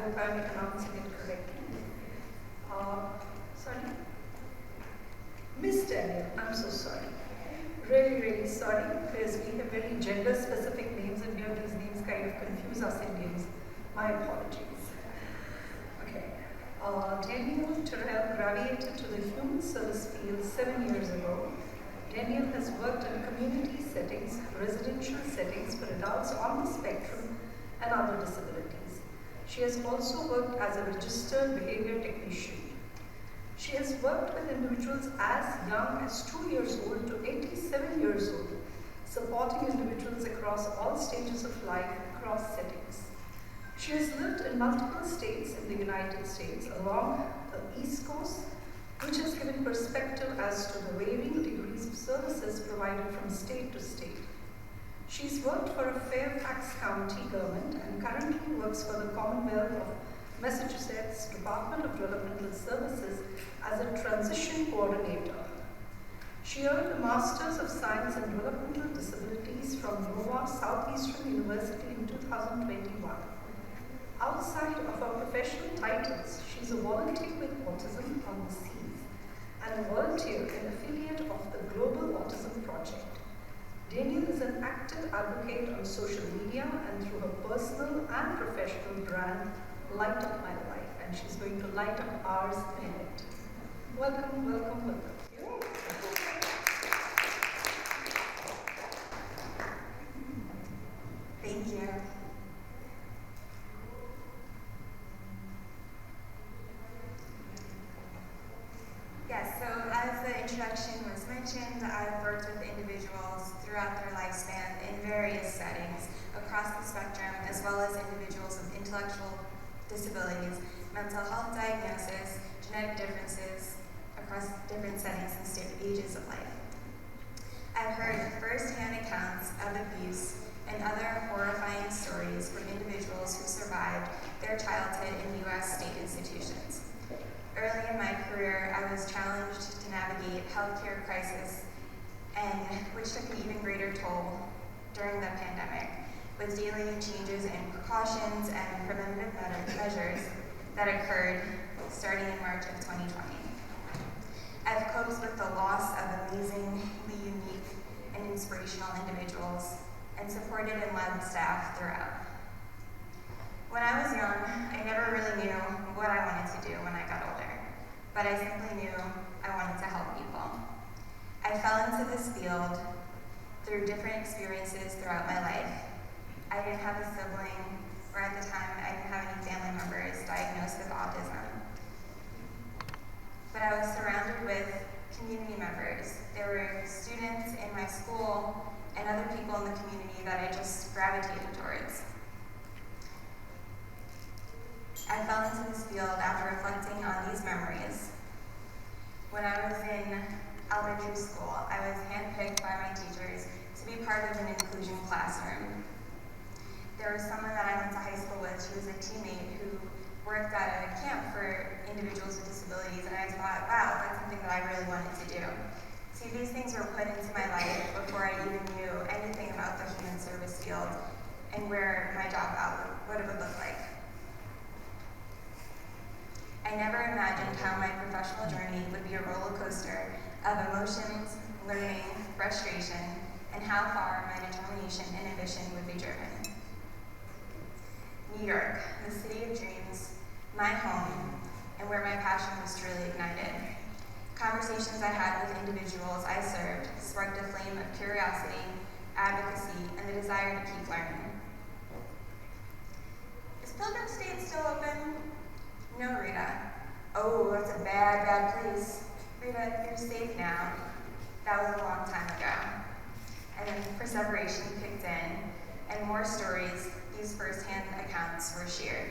hope I'm pronouncing it correctly. Sorry? Miss Danielle, I'm so sorry. Really, really sorry, because we have very gender-specific names and here these names kind of confuse us Indians. My apologies. Okay. Danielle Terrell graduated to the human service field 7 years ago. Danielle has worked in community settings, residential settings for adults on the spectrum and other disabilities. She has also worked as a registered behaviour technician. She has worked with individuals as young as 2 years old to 87 years old, supporting individuals across all stages of life, across settings. She has lived in multiple states in the United States along the East Coast, which has given perspective as to the varying degrees of services provided from state to state. She's worked for a Fairfax County government and currently works for the Commonwealth of Massachusetts Department of Developmental Services as a transition coordinator. She earned a Master's of Science in Developmental Disabilities from Nova Southeastern University in 2021. Outside of her professional titles, she's a volunteer with Autism on the Seas and a volunteer and affiliate of the Global Autism Project. Danielle is an active advocate on social media and through her personal and professional brand, Light Up My Life, and she's going to light up ours in it. Welcome, welcome, welcome. Thank you. Yes, so as the introduction was mentioned, I've worked with individuals throughout their lifespan in various settings across the spectrum, as well as individuals with intellectual disabilities, mental health diagnosis, genetic differences across different settings and stages of life. I've heard first-hand accounts of abuse and other horrifying stories from individuals who survived their childhood in U.S. state institutions. Early in my career, I was challenged to navigate healthcare crisis, and which took an even greater toll during the pandemic, with daily changes in precautions and preventative measures that occurred starting in March of 2020. I've coped with the loss of amazingly unique and inspirational individuals and supported and led staff throughout. When I was young, I never really knew what I wanted to do when I got older, but I simply knew I wanted to help people. I fell into this field through different experiences throughout my life. I didn't have a sibling, or at the time, I didn't have any family members diagnosed with autism. But I was surrounded with community members. There were students in my school and other people in the community that I just gravitated towards. I fell into this field after reflecting on these memories. When I was in elementary school, I was handpicked by my teachers to be part of an inclusion classroom. There was someone that I went to high school with. She was a teammate who worked at a camp for individuals with disabilities, and I thought, wow, that's something that I really wanted to do. See, these things were put into my life before I even knew anything about the human service field and where my job outlook, what it would look like. I never imagined how my professional journey would be a roller coaster of emotions, learning, frustration, and how far my determination and ambition would be driven. New York, the city of dreams, my home, and where my passion was truly ignited. Conversations I had with individuals I served sparked a flame of curiosity, advocacy, and the desire to keep learning. Is Pilgrim State still open? No, Rita. Oh, that's a bad, bad place. Rita, you're safe now. That was a long time ago. And then perseveration kicked in, and more stories, these first-hand accounts, were shared.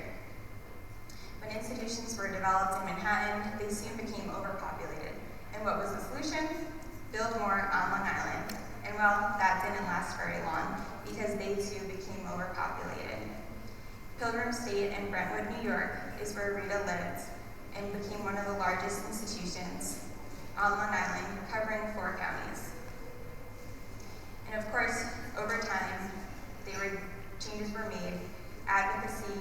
When institutions were developed in Manhattan, they soon became overpopulated. And what was the solution? Build more on Long Island. And well, that didn't last very long, because they too became overpopulated. Pilgrim State in Brentwood, New York, is where Rita lived and became one of the largest institutions on Long Island, covering 4 counties. And of course, over time, changes were made. Advocacy,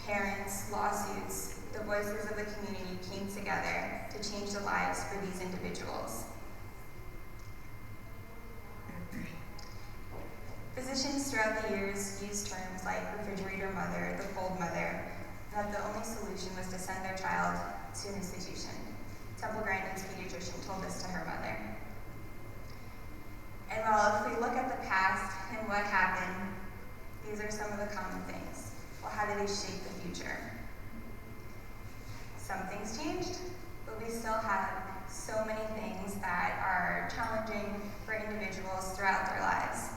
parents, lawsuits, the voices of the community came together to change the lives for these individuals. Physicians throughout the years used terms like refrigerator mother, the cold mother, and that the only solution was to send their child to an institution. Temple Grandin's pediatrician told this to her mother. And well, if we look at the past and what happened, these are some of the common things. Well, how do they shape the future? Some things changed, but we still have so many things that are challenging for individuals throughout their lives.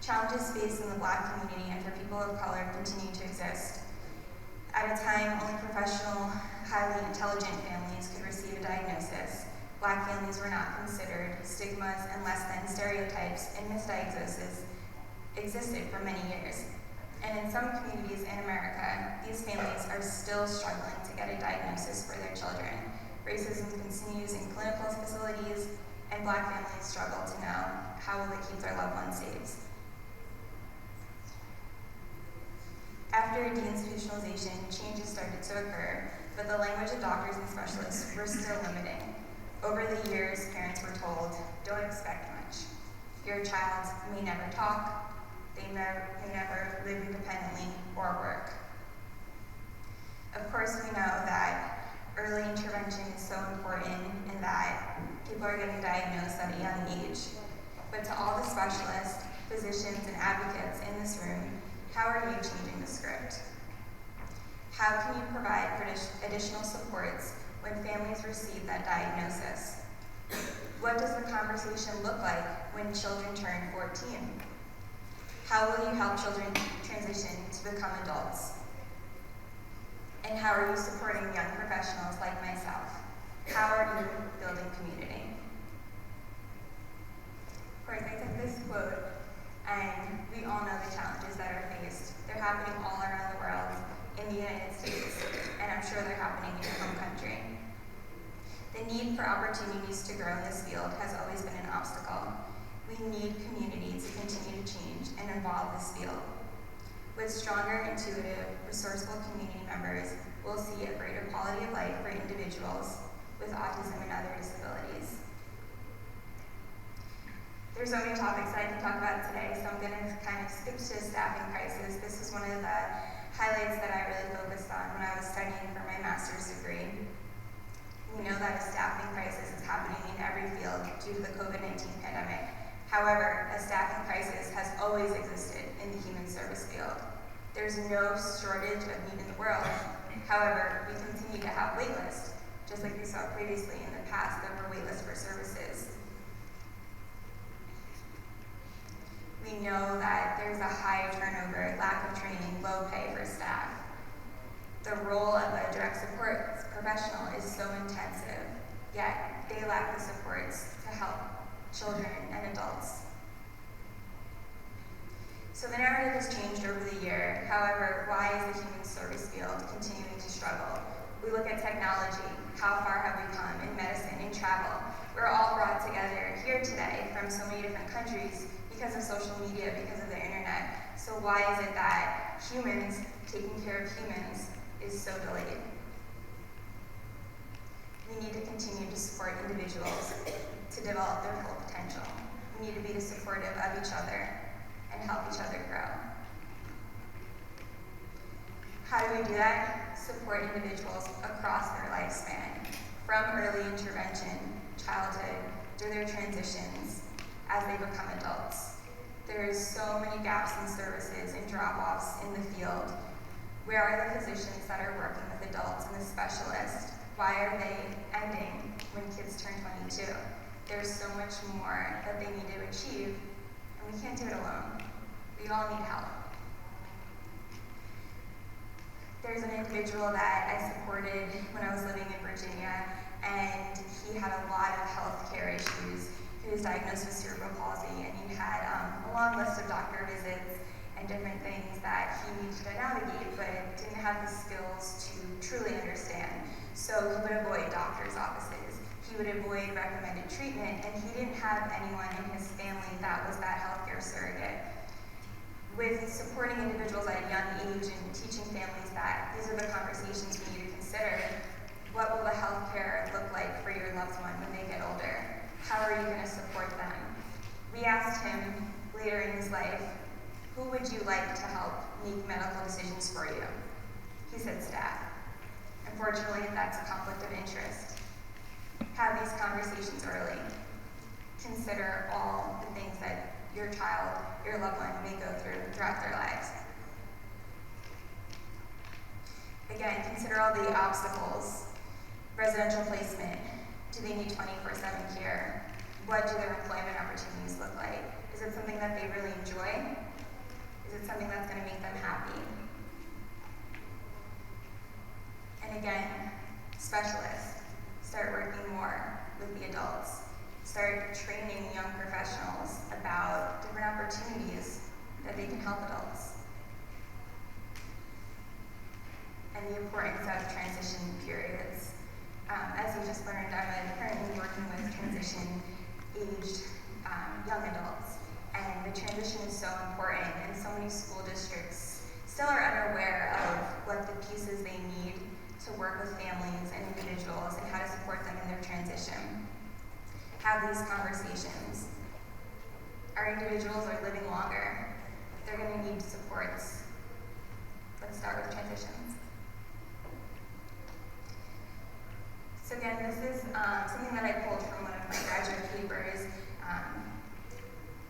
Challenges faced in the Black community and for people of color continue to exist. At a time, only professional, highly intelligent families could receive a diagnosis. Black families were not considered. Stigmas and less than stereotypes and misdiagnoses existed for many years. And in some communities in America, these families are still struggling to get a diagnosis for their children. Racism continues in clinical facilities, and Black families struggle to know how will they keep their loved ones safe. After deinstitutionalization, changes started to occur, but the language of doctors and specialists were still limiting. Over the years, parents were told, don't expect much. Your child may never talk, they may never live independently or work. Of course, we know that early intervention is so important and that people are getting diagnosed at a young age. But to all the specialists, physicians, and advocates in this room, how are you changing the script? How can you provide additional supports when families receive that diagnosis? What does the conversation look like when children turn 14? How will you help children transition to become adults? And how are you supporting young professionals like myself? How are you building community? Of course, I took this quote, and we all know the challenges that are faced. They're happening all around the world, in the United States, and I'm sure they're happening in your home country. The need for opportunities to grow in this field has always been an obstacle. We need community to continue to change and evolve this field. With stronger, intuitive, resourceful community members, we'll see a greater quality of life for individuals with autism and other disabilities. There's so many topics that I can talk about today, so I'm going to kind of skip to staffing crisis. This was one of the highlights that I really focused on when I was studying for my master's degree. We know that a staffing crisis is happening in every field due to the COVID-19 pandemic. However, a staffing crisis has always existed in the human service field. There's no shortage of need in the world. However, we continue to have wait lists. Just like we saw previously in the past, there were wait lists for services. We know that there's a high turnover, lack of training, low pay for staff. The role of a direct support professional is so intensive, yet they lack the supports to help children and adults. So the narrative has changed over the year. However, why is the human service field continuing to struggle? We look at technology. How far have we come in medicine and travel? We're all brought together here today from so many different countries because of social media, because of the internet. So why is it that humans, taking care of humans, is so delayed? We need to continue to support individuals to develop their full potential. We need to be supportive of each other and help each other grow. How do we do that? Support individuals across their lifespan, from early intervention, childhood, through their transitions, as they become adults. There's so many gaps in services and drop-offs in the field. Where are the physicians that are working with adults and the specialists? Why are they ending when kids turn 22? There's so much more that they need to achieve, and we can't do it alone. We all need help. There's an individual that I supported when I was living in Virginia, and he had a lot of healthcare issues. He was diagnosed with cerebral palsy, and he had a long list of doctor visits and different things that he needed to navigate, but didn't have the skills to truly understand. So he would avoid doctor's offices. He would avoid recommended treatment, and he didn't have anyone in his family that was that healthcare surrogate. with supporting individuals at a young age and teaching families that these are the conversations we need to consider, what will the healthcare look like for your loved one when they get older? How are you going to support them? We asked him later in his life, who would you like to help make medical decisions for you? He said staff. Unfortunately, that's a conflict of interest. Have these conversations early. Consider all the things that your child, your loved one may go through throughout their lives. Again, consider all the obstacles. Residential placement. Do they need 24/7 care? What do their employment opportunities look like? Is it something that they really enjoy? Is it something that's going to make them happy? And again, specialists. Start working more with the adults. Start training young professionals about different opportunities that they can help adults. And the importance of transition periods. As you just learned, I'm currently working with transition-aged young adults. And the transition is so important, and so many school districts still are unaware of what the pieces they need to work with families and individuals and how to support them in their transition. Have these conversations. Our individuals are living longer. They're going to need supports. Let's start with transitions. So again, this is something that I pulled from one of my graduate papers.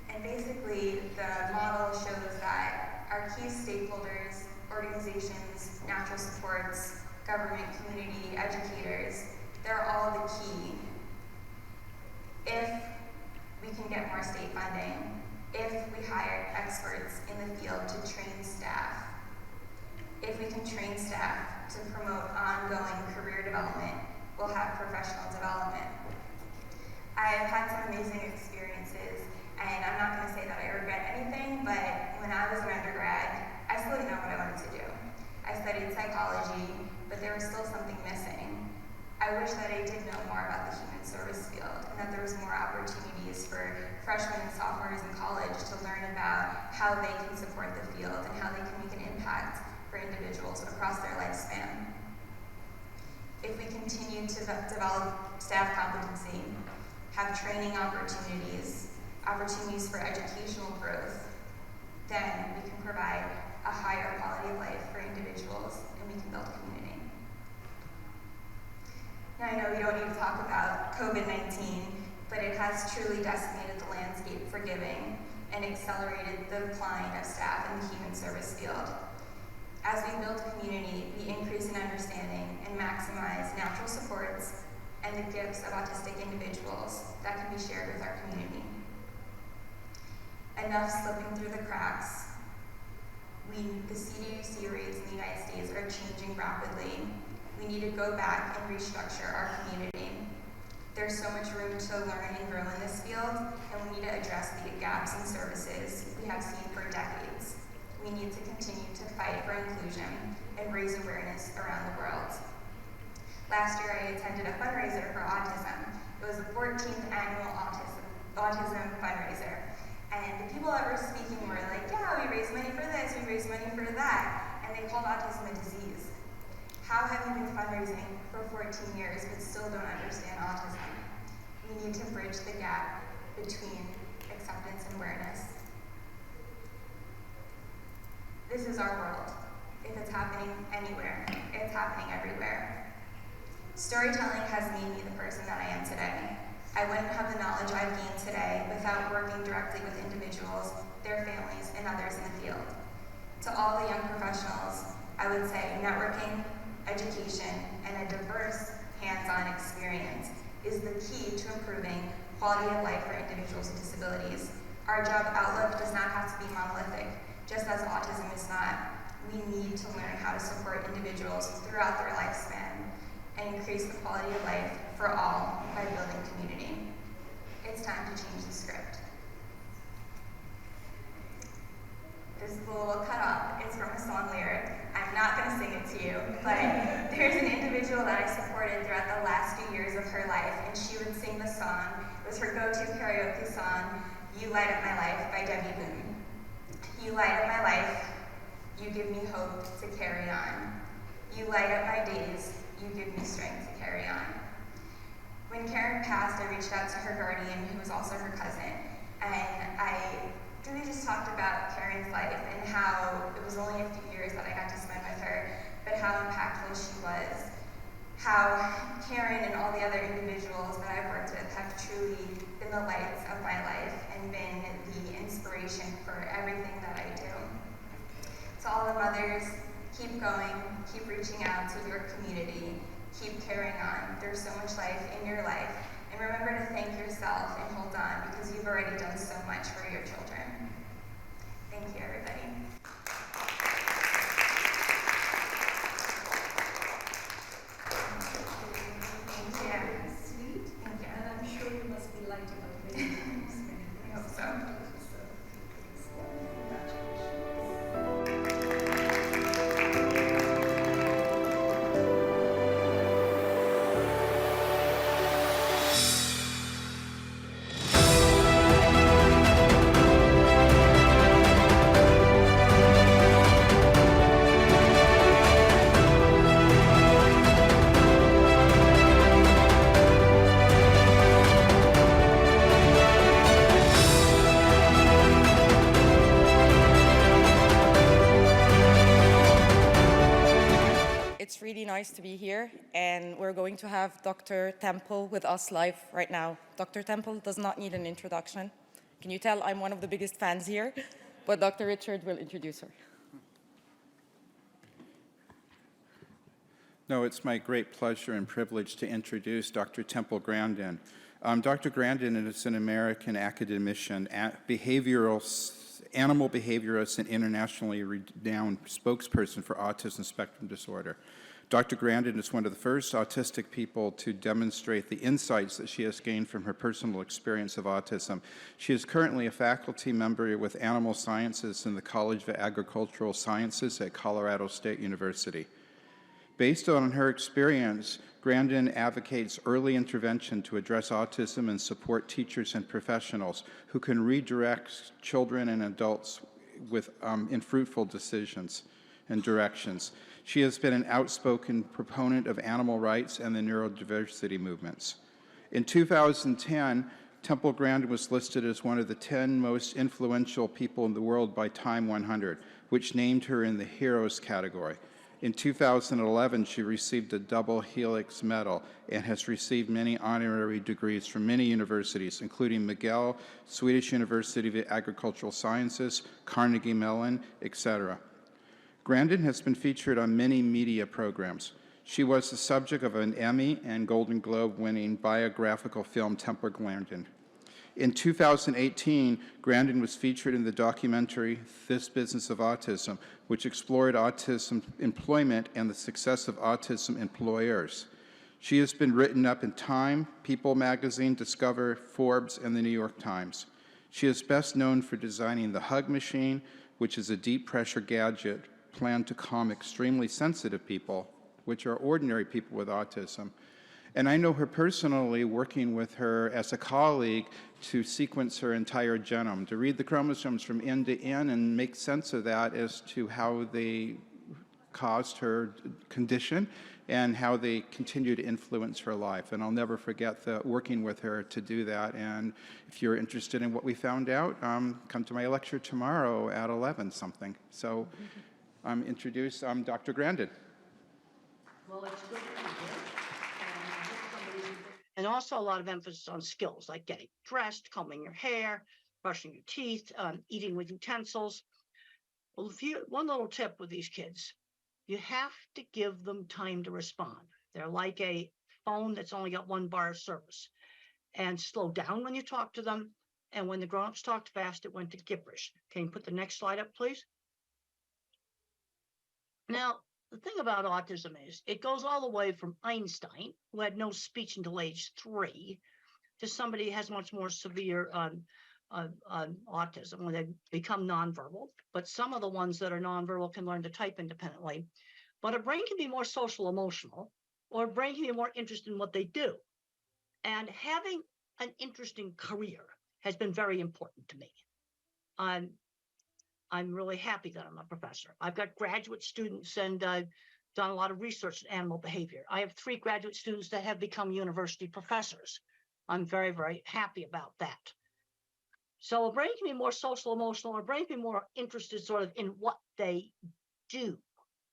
And basically, the model shows that our key stakeholders, organizations, natural supports, government, community, educators, they're all the key. If we can get more state funding, if we hire experts in the field to train staff, if we can train staff to promote ongoing career development, we'll have professional development. I've had some amazing experiences, and I'm not going to say that I regret anything, but when I was an undergrad, I still didn't know what I wanted to do. I studied psychology, but there was still something missing. I wish that I did know more about the human service field, and that there was more opportunities for freshmen and sophomores in college to learn about how they can support the field and how they can make an impact for individuals across their lifespan. If we continue to develop staff competency, have training opportunities for educational growth, then we can provide a higher quality of life for individuals, and we can build community. Now, I know we don't need to talk about COVID-19, but it has truly decimated the landscape for giving and accelerated the decline of staff in the human service field. As we build community, we increase in understanding and maximize natural supports and the gifts of autistic individuals that can be shared with our community. Enough slipping through the cracks. The CDUC rates in the United States are changing rapidly. We need to go back and restructure our community. There's so much room to learn and grow in this field, and we need to address the gaps in services we have seen for decades. We need to continue to fight for inclusion and raise awareness around the world. Last year, I attended a fundraiser for autism. It was the 14th annual autism fundraiser. And the people that were speaking were like, yeah, we raise money for this, we raise money for that. And they called autism a disease. How have you been fundraising for 14 years but still don't understand autism? We need to bridge the gap between acceptance and awareness. This is our world. If it's happening anywhere, it's happening everywhere. Storytelling has made me the person that I am today. I wouldn't have the knowledge I've gained today without working directly with individuals, their families, and others in the field. To all the young professionals, I would say networking, education, and a diverse hands-on experience is the key to improving quality of life for individuals with disabilities. Our job outlook does not have to be monolithic, just as autism is not. We need to learn how to support individuals throughout their lifespan and increase the quality of life for all by building community. It's time to change the script. This is a little cut off. It's from a song lyric. I'm not going to sing it to you, but there's an individual that I supported throughout the last few years of her life, and she would sing the song. It was her go-to karaoke song, You Light Up My Life by Debbie Boone. You light up my life. You give me hope to carry on. You light up my days. You give me strength to carry on. When Karen passed, I reached out to her guardian, who was also her cousin, and I really just talked about Karen's life and how it was only a few years that I got to spend with her, but how impactful she was, how Karen and all the other individuals that I've worked with have truly been the lights of my life and been the inspiration for everything that I do. To all the mothers, keep going, keep reaching out to your community, keep carrying on. There's so much life in your life. And remember to thank yourself and hold on, because you've already done so much for your children. Thank you, everybody. Thank you. Sweet. Thank you. And I'm sure you must be lighting up many times. I hope so. It's really nice to be here, and we're going to have Dr. Temple with us live right now. Dr. Temple does not need an introduction. Can you tell I'm one of the biggest fans here? But Dr. Richard will introduce her. No, it's my great pleasure and privilege to introduce Dr. Temple Grandin. Dr. Grandin is an American academician, animal behaviorist, and internationally renowned spokesperson for autism spectrum disorder. Dr. Grandin is one of the first autistic people to demonstrate the insights that she has gained from her personal experience of autism. She is currently a faculty member with Animal Sciences in the College of Agricultural Sciences at Colorado State University. Based on her experience, Grandin advocates early intervention to address autism and support teachers and professionals who can redirect children and adults in fruitful decisions and directions. She has been an outspoken proponent of animal rights and the neurodiversity movements. In 2010, Temple Grandin was listed as one of the 10 most influential people in the world by Time 100, which named her in the Heroes category. In 2011, she received a double Helix Medal and has received many honorary degrees from many universities, including McGill, Swedish University of Agricultural Sciences, Carnegie Mellon, etc. Grandin has been featured on many media programs. She was the subject of an Emmy and Golden Globe-winning biographical film, Temple Grandin. In 2018, Grandin was featured in the documentary This Business of Autism, which explored autism employment and the success of autism employers. She has been written up in Time, People magazine, Discover, Forbes, and the New York Times. She is best known for designing the Hug Machine, which is a deep pressure gadget planned to calm extremely sensitive people, which are ordinary people with autism. And I know her personally, working with her as a colleague to sequence her entire genome, to read the chromosomes from end to end and make sense of that as to how they caused her condition and how they continue to influence her life. And I'll never forget working with her to do that. And if you're interested in what we found out, come to my lecture tomorrow at 11 something. So introduce Dr. Grandin. Well, it's good to be here. And also a lot of emphasis on skills like getting dressed, combing your hair, brushing your teeth, eating with utensils. Well, one little tip with these kids, you have to give them time to respond. They're like a phone that's only got one bar of service. And slow down when you talk to them. And when the grown-ups talked fast, it went to gibberish. Can you put the next slide up, please? Now, the thing about autism is it goes all the way from Einstein, who had no speech until age 3, to somebody who has much more severe autism when they become nonverbal. But some of the ones that are nonverbal can learn to type independently. But a brain can be more social emotional, or a brain can be more interested in what they do. And having an interesting career has been very important to me. I'm really happy that I'm a professor. I've got graduate students, and I've done a lot of research in animal behavior. I have 3 graduate students that have become university professors. I'm very, very happy about that. So a brain can be more social emotional, or brain can be more interested sort of in what they do.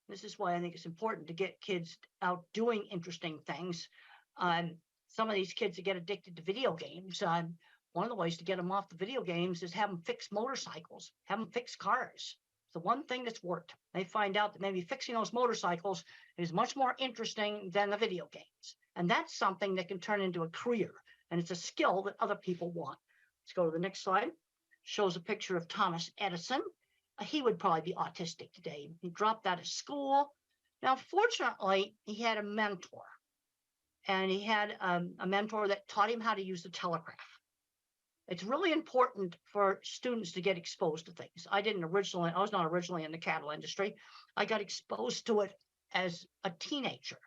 This is why I think it's important to get kids out doing interesting things. Some of these kids that get addicted to video games, one of the ways to get them off the video games is have them fix motorcycles, have them fix cars. It's the one thing that's worked. They find out that maybe fixing those motorcycles is much more interesting than the video games. And that's something that can turn into a career. And it's a skill that other people want. Let's go to the next slide. Shows a picture of Thomas Edison. He would probably be autistic today. He dropped out of school. Now, fortunately, he had a mentor. And he had a mentor that taught him how to use the telegraph. It's really important for students to get exposed to things. I was not originally in the cattle industry. I got exposed to it as a teenager.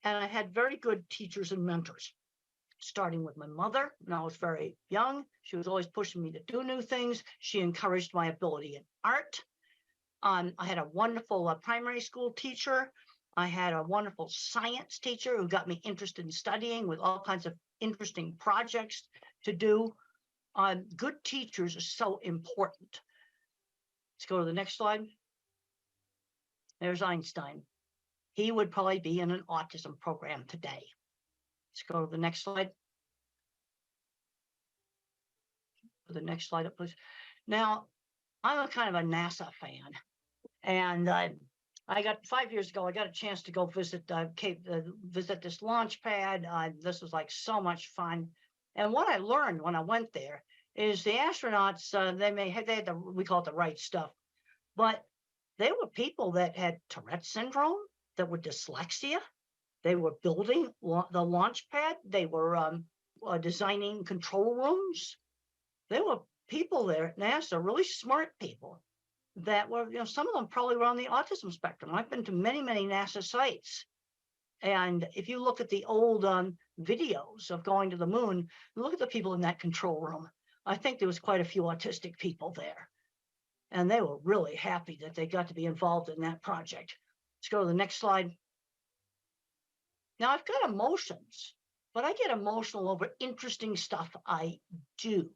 And I had very good teachers and mentors, starting with my mother when I was very young. She was always pushing me to do new things. She encouraged my ability in art. I had a wonderful primary school teacher. I had a wonderful science teacher who got me interested in studying with all kinds of interesting projects to do. Good teachers are so important. Let's go to the next slide. There's Einstein. He would probably be in an autism program today. Let's go to the next slide. Put the next slide up, please. Now, I'm a kind of a NASA fan. And I got 5 years ago, I got a chance to go visit visit this launch pad. This was like so much fun. And what I learned when I went there is the astronauts, they had we call it the right stuff, but they were people that had Tourette syndrome, that were dyslexia. They were building the launch pad. They were designing control rooms. There were people there at NASA, really smart people, that were, some of them probably were on the autism spectrum. I've been to many, many NASA sites. And if you look at the old videos of going to the moon, look at the people in that control room. I think there was quite a few autistic people there. And they were really happy that they got to be involved in that project. Let's go to the next slide. Now, I've got emotions, but I get emotional over interesting stuff I do.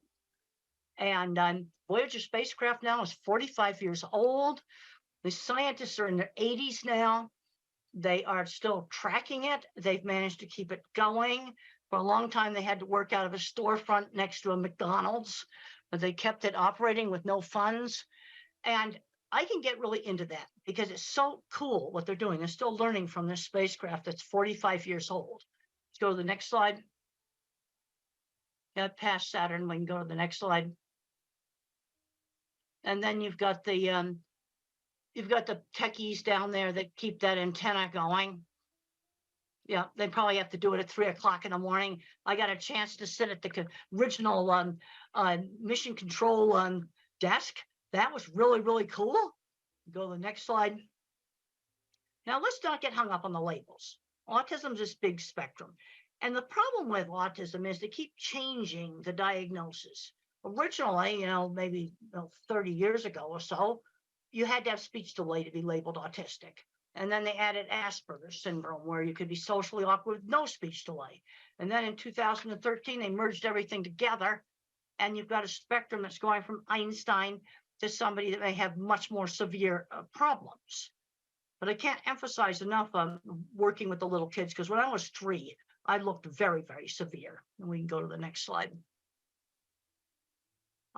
And Voyager spacecraft now is 45 years old. The scientists are in their 80s now. They are still tracking it. They've managed to keep it going. For a long time, they had to work out of a storefront next to a McDonald's, but they kept it operating with no funds. And I can get really into that because it's so cool what they're doing. They're still learning from this spacecraft that's 45 years old. Let's go to the next slide. Yeah, past Saturn, we can go to the next slide. And then you've got the techies down there that keep that antenna going. Yeah, they probably have to do it at 3 o'clock in the morning. I got a chance to sit at the original mission control desk. That was really, really cool. Go to the next slide. Now, let's not get hung up on the labels. Autism is this big spectrum. And the problem with autism is they keep changing the diagnosis. Originally, maybe 30 years ago or so, you had to have speech delay to be labeled autistic. And then they added Asperger's syndrome, where you could be socially awkward with no speech delay. And then in 2013, they merged everything together. And you've got a spectrum that's going from Einstein to somebody that may have much more severe problems. But I can't emphasize enough on working with the little kids, because when I was 3, I looked very, very severe. And we can go to the next slide.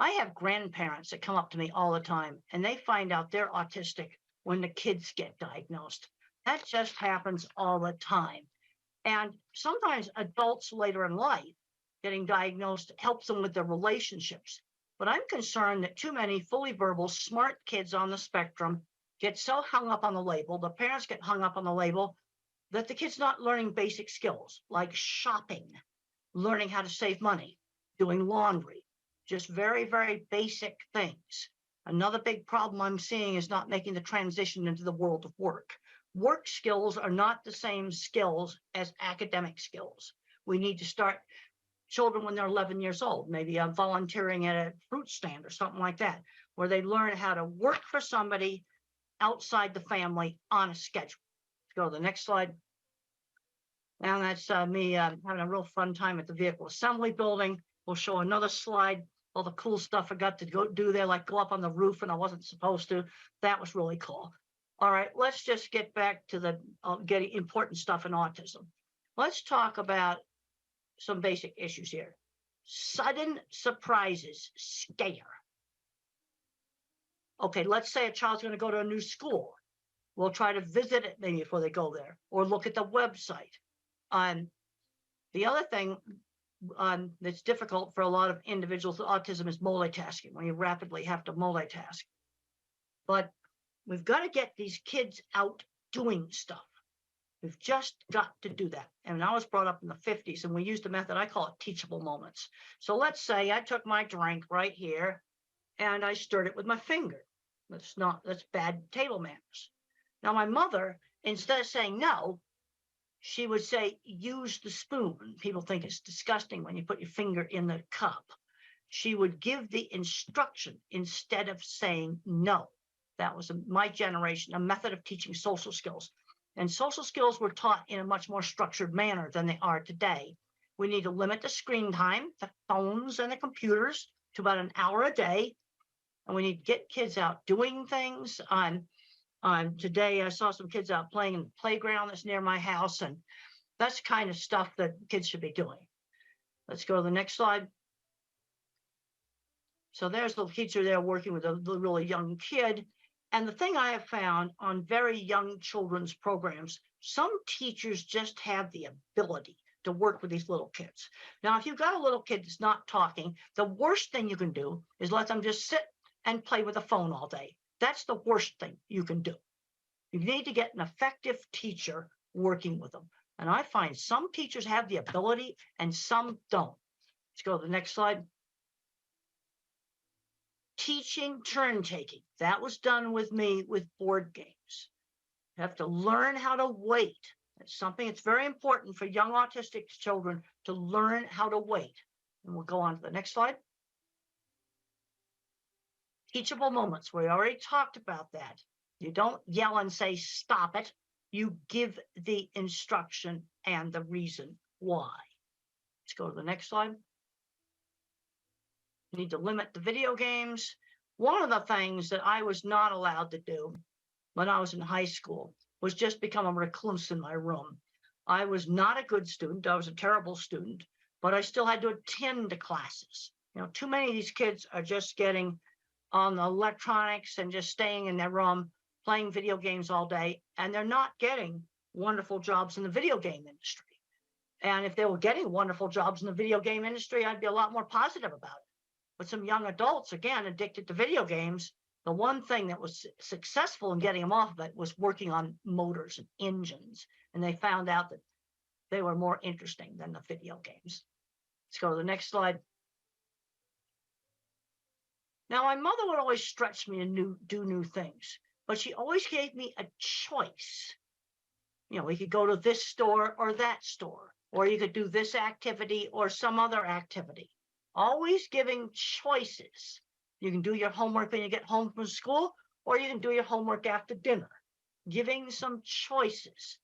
I have grandparents that come up to me all the time, and they find out they're autistic when the kids get diagnosed. That just happens all the time. And sometimes adults later in life getting diagnosed helps them with their relationships. But I'm concerned that too many fully verbal, smart kids on the spectrum get so hung up on the label, the parents get hung up on the label, that the kid's not learning basic skills like shopping, learning how to save money, doing laundry. Just very, very basic things. Another big problem I'm seeing is not making the transition into the world of work. Work skills are not the same skills as academic skills. We need to start children when they're 11 years old, maybe volunteering at a fruit stand or something like that, where they learn how to work for somebody outside the family on a schedule. Let's go to the next slide. And that's me having a real fun time at the vehicle assembly building. We'll show another slide, all the cool stuff I got to go do there, like go up on the roof and I wasn't supposed to. That was really cool. All right, let's just get back to the getting important stuff in autism. Let's talk about some basic issues here. Sudden surprises scare. Okay, let's say a child's going to go to a new school. We'll try to visit it maybe before they go there, or look at the website. The other thing that's difficult for a lot of individuals with autism is multitasking, when you rapidly have to multitask. But we've got to get these kids out doing stuff. We've just got to do that. And I was brought up in the 50s, and we used a method, I call it teachable moments. So let's say I took my drink right here, and I stirred it with my finger. That's bad table manners. Now, my mother, instead of saying no, she would say, use the spoon. People think it's disgusting when you put your finger in the cup. She would give the instruction instead of saying no. That was my generation, a method of teaching social skills. And social skills were taught in a much more structured manner than they are today. We need to limit the screen time, the phones and the computers, to about an hour a day. And we need to get kids out doing things. Today, I saw some kids out playing in the playground that's near my house, and that's the kind of stuff that kids should be doing. Let's go to the next slide. So there's the teacher there working with a really young kid. And the thing I have found on very young children's programs, some teachers just have the ability to work with these little kids. Now, if you've got a little kid that's not talking, the worst thing you can do is let them just sit and play with a phone all day. That's the worst thing you can do. You need to get an effective teacher working with them. And I find some teachers have the ability and some don't. Let's go to the next slide. Teaching turn taking. That was done with me with board games. You have to learn how to wait. It's something that's very important for young autistic children to learn how to wait. And we'll go on to the next slide. Teachable moments. We already talked about that. You don't yell and say, stop it. You give the instruction and the reason why. Let's go to the next slide. You need to limit the video games. One of the things that I was not allowed to do when I was in high school was just become a recluse in my room. I was not a good student. I was a terrible student, but I still had to attend to classes. You know, too many of these kids are just getting on the electronics and just staying in their room, playing video games all day, and they're not getting wonderful jobs in the video game industry. And if they were getting wonderful jobs in the video game industry, I'd be a lot more positive about it. But some young adults, again, addicted to video games, the one thing that was successful in getting them off of it was working on motors and engines. And they found out that they were more interesting than the video games. Let's go to the next slide. Now, my mother would always stretch me to do new things, but she always gave me a choice. You know, we could go to this store or that store, or you could do this activity or some other activity. Always giving choices. You can do your homework when you get home from school, or you can do your homework after dinner. Giving some choices.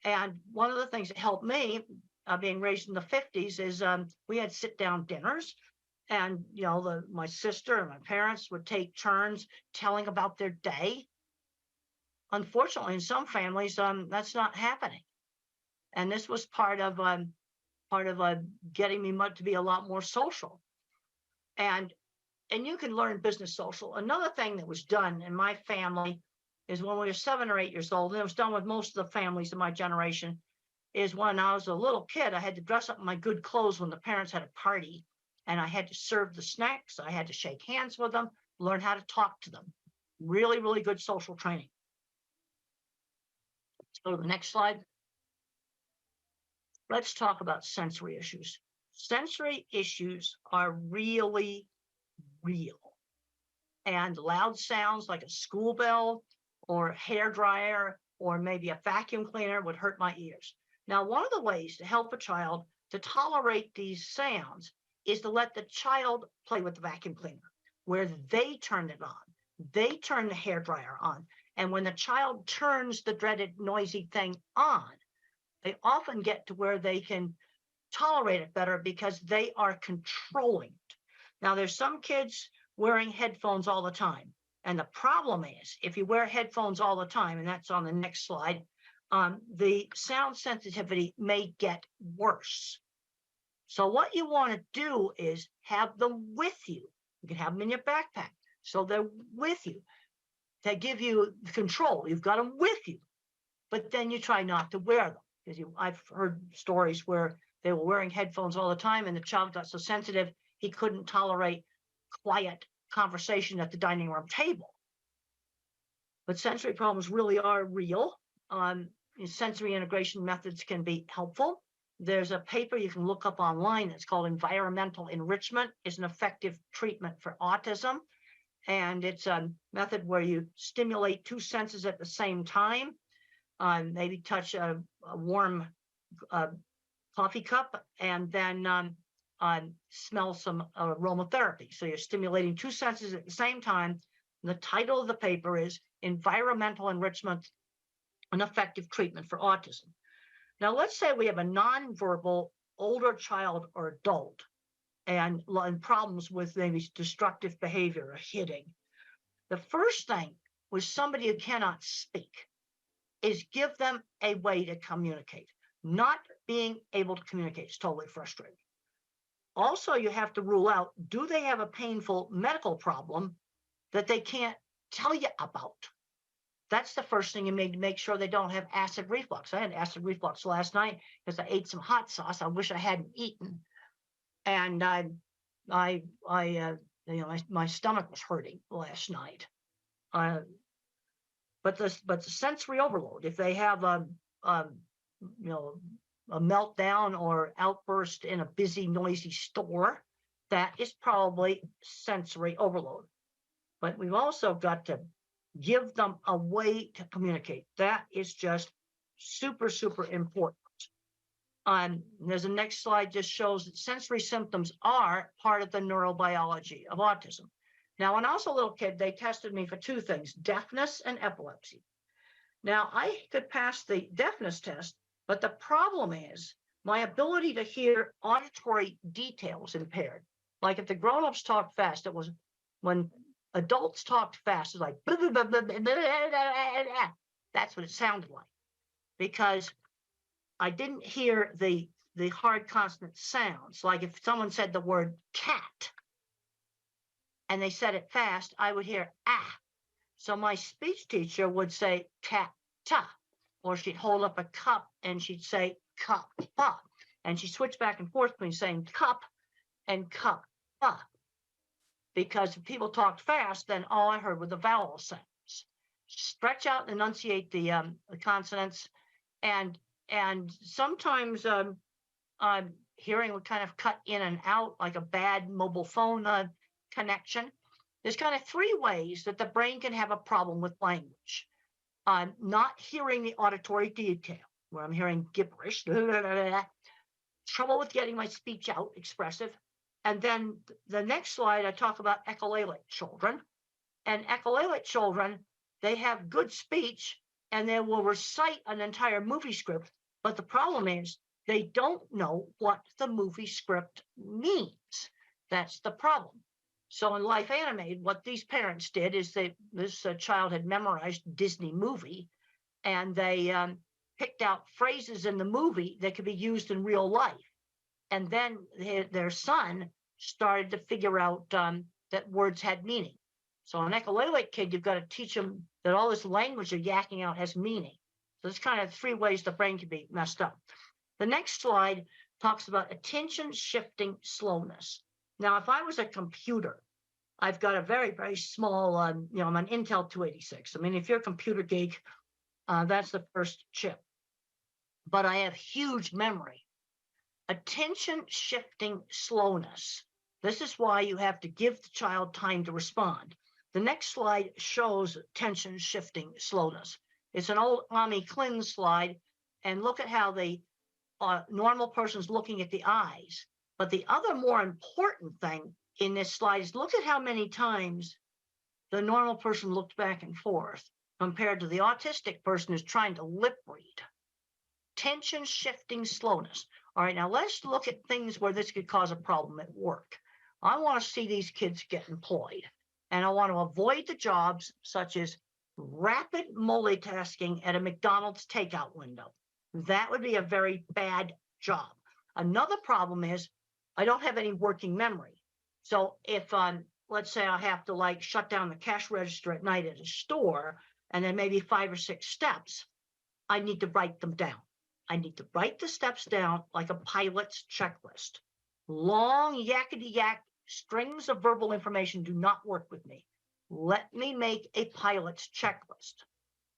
And one of the things that helped me, being raised in the 50s, is we had sit-down dinners. And, you know, my sister and my parents would take turns telling about their day. Unfortunately, in some families, that's not happening. And this was part of getting me to be a lot more social. And you can learn business social. Another thing that was done in my family is when we were 7 or 8 years old, and it was done with most of the families in my generation, is when I was a little kid, I had to dress up in my good clothes when the parents had a party. And I had to serve the snacks. I had to shake hands with them, learn how to talk to them. Really, really good social training. Let's go to the next slide. Let's talk about sensory issues. Sensory issues are really real. And loud sounds like a school bell or a hairdryer or maybe a vacuum cleaner would hurt my ears. Now, one of the ways to help a child to tolerate these sounds is to let the child play with the vacuum cleaner, where they turn it on. They turn the hairdryer on. And when the child turns the dreaded noisy thing on, they often get to where they can tolerate it better because they are controlling it. Now, there's some kids wearing headphones all the time. And the problem is, if you wear headphones all the time, and that's on the next slide, the sound sensitivity may get worse. So what you want to do is have them with you. You can have them in your backpack. So they're with you. They give you control. You've got them with you. But then you try not to wear them. Because I've heard stories where they were wearing headphones all the time and the child got so sensitive he couldn't tolerate quiet conversation at the dining room table. But sensory problems really are real. Sensory integration methods can be helpful. There's a paper you can look up online that's called Environmental Enrichment is an Effective Treatment for Autism. And it's a method where you stimulate two senses at the same time. Maybe touch a warm coffee cup and then smell some aromatherapy. So you're stimulating two senses at the same time. And the title of the paper is Environmental Enrichment, an Effective Treatment for Autism. Now, let's say we have a nonverbal older child or adult and problems with maybe destructive behavior or hitting. The first thing with somebody who cannot speak is give them a way to communicate. Not being able to communicate is totally frustrating. Also, you have to rule out, do they have a painful medical problem that they can't tell you about? That's the first thing you make sure they don't have acid reflux. I had acid reflux last night because I ate some hot sauce I wish I hadn't eaten. And my stomach was hurting last night. But the sensory overload, if they have a meltdown or outburst in a busy, noisy store, that is probably sensory overload. But we've also got to give them a way to communicate. That is just super, super important. There's a next slide just shows that sensory symptoms are part of the neurobiology of autism. Now, when I was a little kid, they tested me for two things, deafness and epilepsy. Now, I could pass the deafness test, but the problem is my ability to hear auditory details impaired. Like if the grown-ups talk fast, it was when adults talked fast, it's like, blah, blah, blah, blah, blah, blah, blah. That's what it sounded like. Because I didn't hear the hard consonant sounds. Like if someone said the word cat and they said it fast, I would hear ah. So my speech teacher would say cat ta, or she'd hold up a cup and she'd say cup pa, and she switched back and forth between saying cup and cup pa. Because if people talked fast, then all I heard were the vowel sounds. Stretch out and enunciate the consonants, and sometimes hearing would kind of cut in and out like a bad mobile phone connection. There's kind of three ways that the brain can have a problem with language. Not hearing the auditory detail, where I'm hearing gibberish, trouble with getting my speech out, expressive. And then the next slide, I talk about echolalic children. And echolalic children, they have good speech and they will recite an entire movie script. But the problem is they don't know what the movie script means. That's the problem. So in Life Animated, what these parents did is this child had memorized Disney movie, and they picked out phrases in the movie that could be used in real life. And then their son started to figure out that words had meaning. So an echolalic kid, you've got to teach them that all this language they're yakking out has meaning. So there's kind of three ways the brain can be messed up. The next slide talks about attention shifting slowness. Now, if I was a computer, I've got a very, very small, I'm an Intel 286. I mean, if you're a computer geek, that's the first chip. But I have huge memory. Attention shifting slowness. This is why you have to give the child time to respond. The next slide shows attention shifting slowness. It's an old Ami Klin slide, and look at how the normal person's looking at the eyes. But the other more important thing in this slide is look at how many times the normal person looked back and forth compared to the autistic person who's trying to lip read. Tension shifting slowness. All right, now let's look at things where this could cause a problem at work. I want to see these kids get employed, and I want to avoid the jobs such as rapid multitasking at a McDonald's takeout window. That would be a very bad job. Another problem is I don't have any working memory. So if let's say I have to like shut down the cash register at night at a store, and then maybe 5 or 6 steps, I need to write them down. I need to write the steps down like a pilot's checklist. Long yakety-yak strings of verbal information do not work with me. Let me make a pilot's checklist.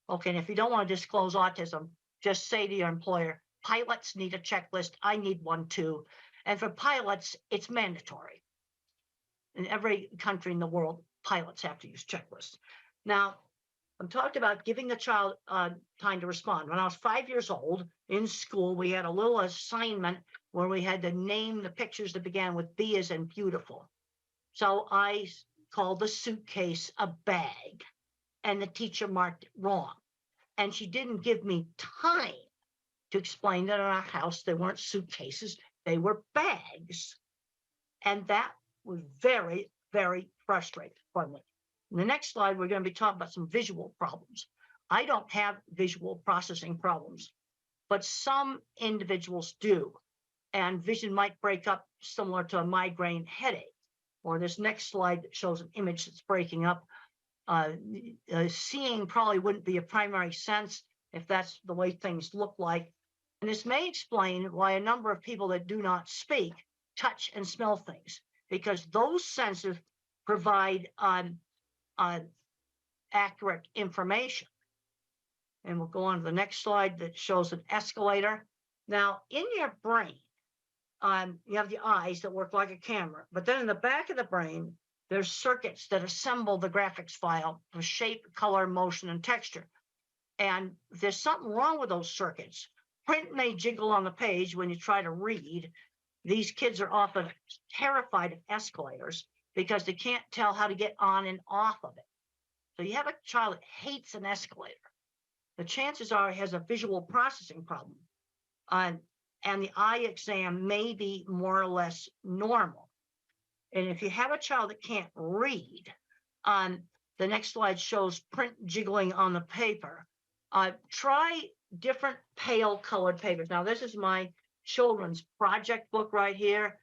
Okay, and if you don't want to disclose autism, just say to your employer, pilots need a checklist. I need one too. And for pilots, it's mandatory. In every country in the world, pilots have to use checklists. Now, I'm talking about giving the child time to respond. When I was 5 years old in school, we had a little assignment where we had to name the pictures that began with B as in beautiful. So I called the suitcase a bag, and the teacher marked it wrong. And she didn't give me time to explain that in our house, they weren't suitcases, they were bags. And that was very, very frustrating for me. In the next slide, we're going to be talking about some visual problems. I don't have visual processing problems, but some individuals do. And vision might break up similar to a migraine headache. Or this next slide that shows an image that's breaking up. Seeing probably wouldn't be a primary sense if that's the way things look like. And this may explain why a number of people that do not speak touch and smell things, because those senses provide accurate information. And we'll go on to the next slide that shows an escalator. Now, in your brain, you have the eyes that work like a camera, but then in the back of the brain, there's circuits that assemble the graphics file for shape, color, motion, and texture. And if there's something wrong with those circuits, print may jiggle on the page when you try to read. These kids are often terrified of escalators because they can't tell how to get on and off of it. So you have a child that hates an escalator. The chances are he has a visual processing problem. And the eye exam may be more or less normal. And if you have a child that can't read, the next slide shows print jiggling on the paper. Try different pale colored papers. Now, this is my children's project book right here.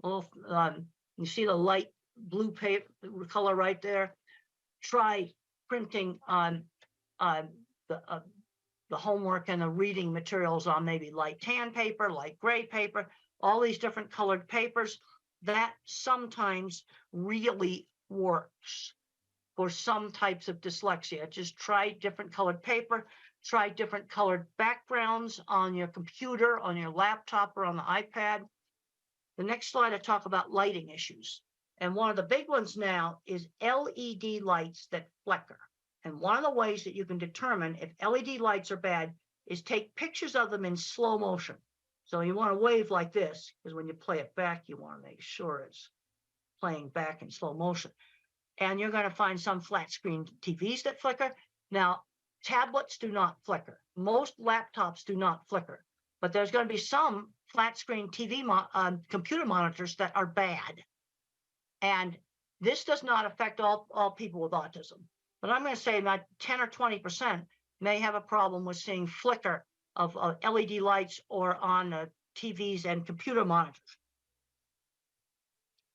Well, you see the light blue paper color right there. Try printing on the homework and the reading materials on maybe light tan paper, light gray paper, all these different colored papers. That sometimes really works for some types of dyslexia. Just try different colored paper, try different colored backgrounds on your computer, on your laptop, or on the iPad. The next slide, I talk about lighting issues. And one of the big ones now is LED lights that flicker. And one of the ways that you can determine if LED lights are bad is take pictures of them in slow motion. So you want to wave like this, because when you play it back, you want to make sure it's playing back in slow motion. And you're going to find some flat screen TVs that flicker. Now, tablets do not flicker. Most laptops do not flicker. But there's going to be some flat screen TV computer monitors that are bad. And this does not affect all people with autism. But I'm going to say about 10 or 20% may have a problem with seeing flicker of LED lights or on TVs and computer monitors.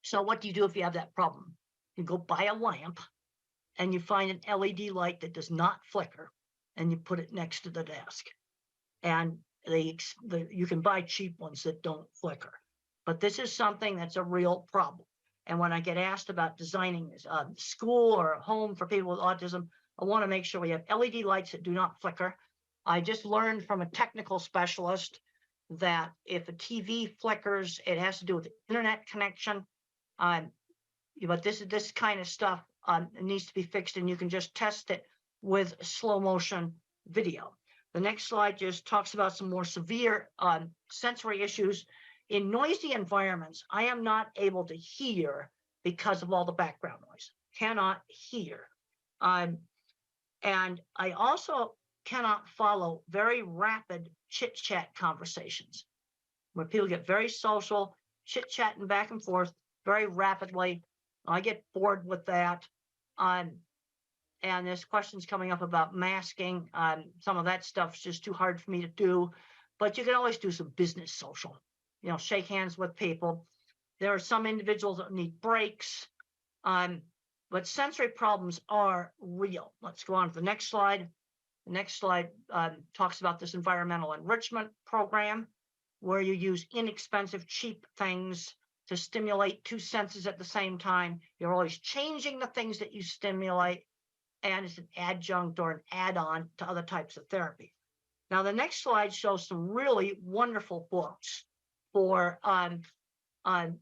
So what do you do if you have that problem? You go buy a lamp and you find an LED light that does not flicker and you put it next to the desk. And you can buy cheap ones that don't flicker. But this is something that's a real problem. And when I get asked about designing a school or a home for people with autism, I want to make sure we have LED lights that do not flicker. I just learned from a technical specialist that if a TV flickers, it has to do with the internet connection. But this kind of stuff needs to be fixed, and you can just test it with slow motion video. The next slide just talks about some more severe sensory issues. In noisy environments, I am not able to hear because of all the background noise. Cannot hear. And I also cannot follow very rapid chit-chat conversations where people get very social, chit-chatting back and forth very rapidly. I get bored with that. And there's questions coming up about masking. Some of that stuff's just too hard for me to do, but you can always do some business social, shake hands with people. There are some individuals that need breaks, but sensory problems are real. Let's go on to the next slide. The next slide talks about this environmental enrichment program, where you use inexpensive, cheap things to stimulate two senses at the same time. You're always changing the things that you stimulate, and it's an adjunct or an add-on to other types of therapy. Now, the next slide shows some really wonderful books for that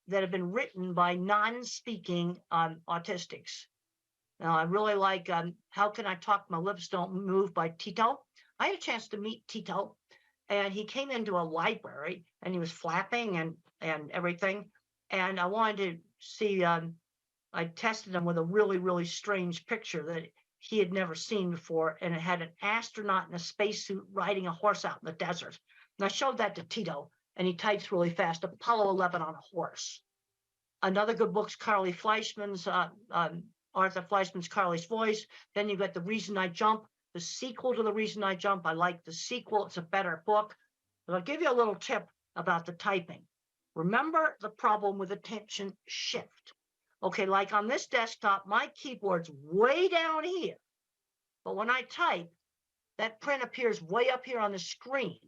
have been written by non-speaking autistics. Now, I really like How Can I Talk My Lips Don't Move by Tito. I had a chance to meet Tito, and he came into a library, and he was flapping and everything. And I wanted to see, I tested him with a really, really strange picture that he had never seen before, and it had an astronaut in a spacesuit riding a horse out in the desert. And I showed that to Tito, and he types really fast, Apollo 11 on a horse. Another good book's Carly Fleischman's, Arthur Fleischman's Carly's Voice. Then you got The Reason I Jump, the sequel to The Reason I Jump. I like the sequel. It's a better book. But I'll give you a little tip about the typing. Remember the problem with attention shift. Okay, like on this desktop, my keyboard's way down here. But when I type, that print appears way up here on the screen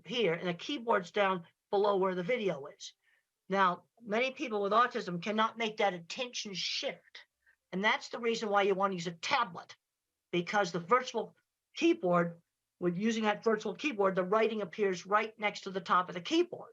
here, and the keyboard's down below where the video is. Now, many people with autism cannot make that attention shift. And that's the reason why you want to use a tablet, because the virtual keyboard, with using that virtual keyboard, the writing appears right next to the top of the keyboard.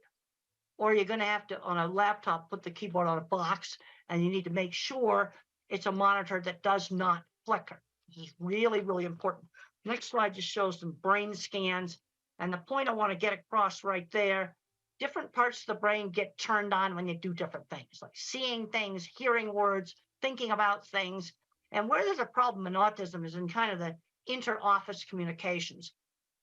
Or you're going to have to, on a laptop, put the keyboard on a box, and you need to make sure it's a monitor that does not flicker. This is really, really important. Next slide just shows some brain scans. And the point I want to get across right there, different parts of the brain get turned on when you do different things, like seeing things, hearing words, thinking about things. And where there's a problem in autism is in kind of the inter-office communications.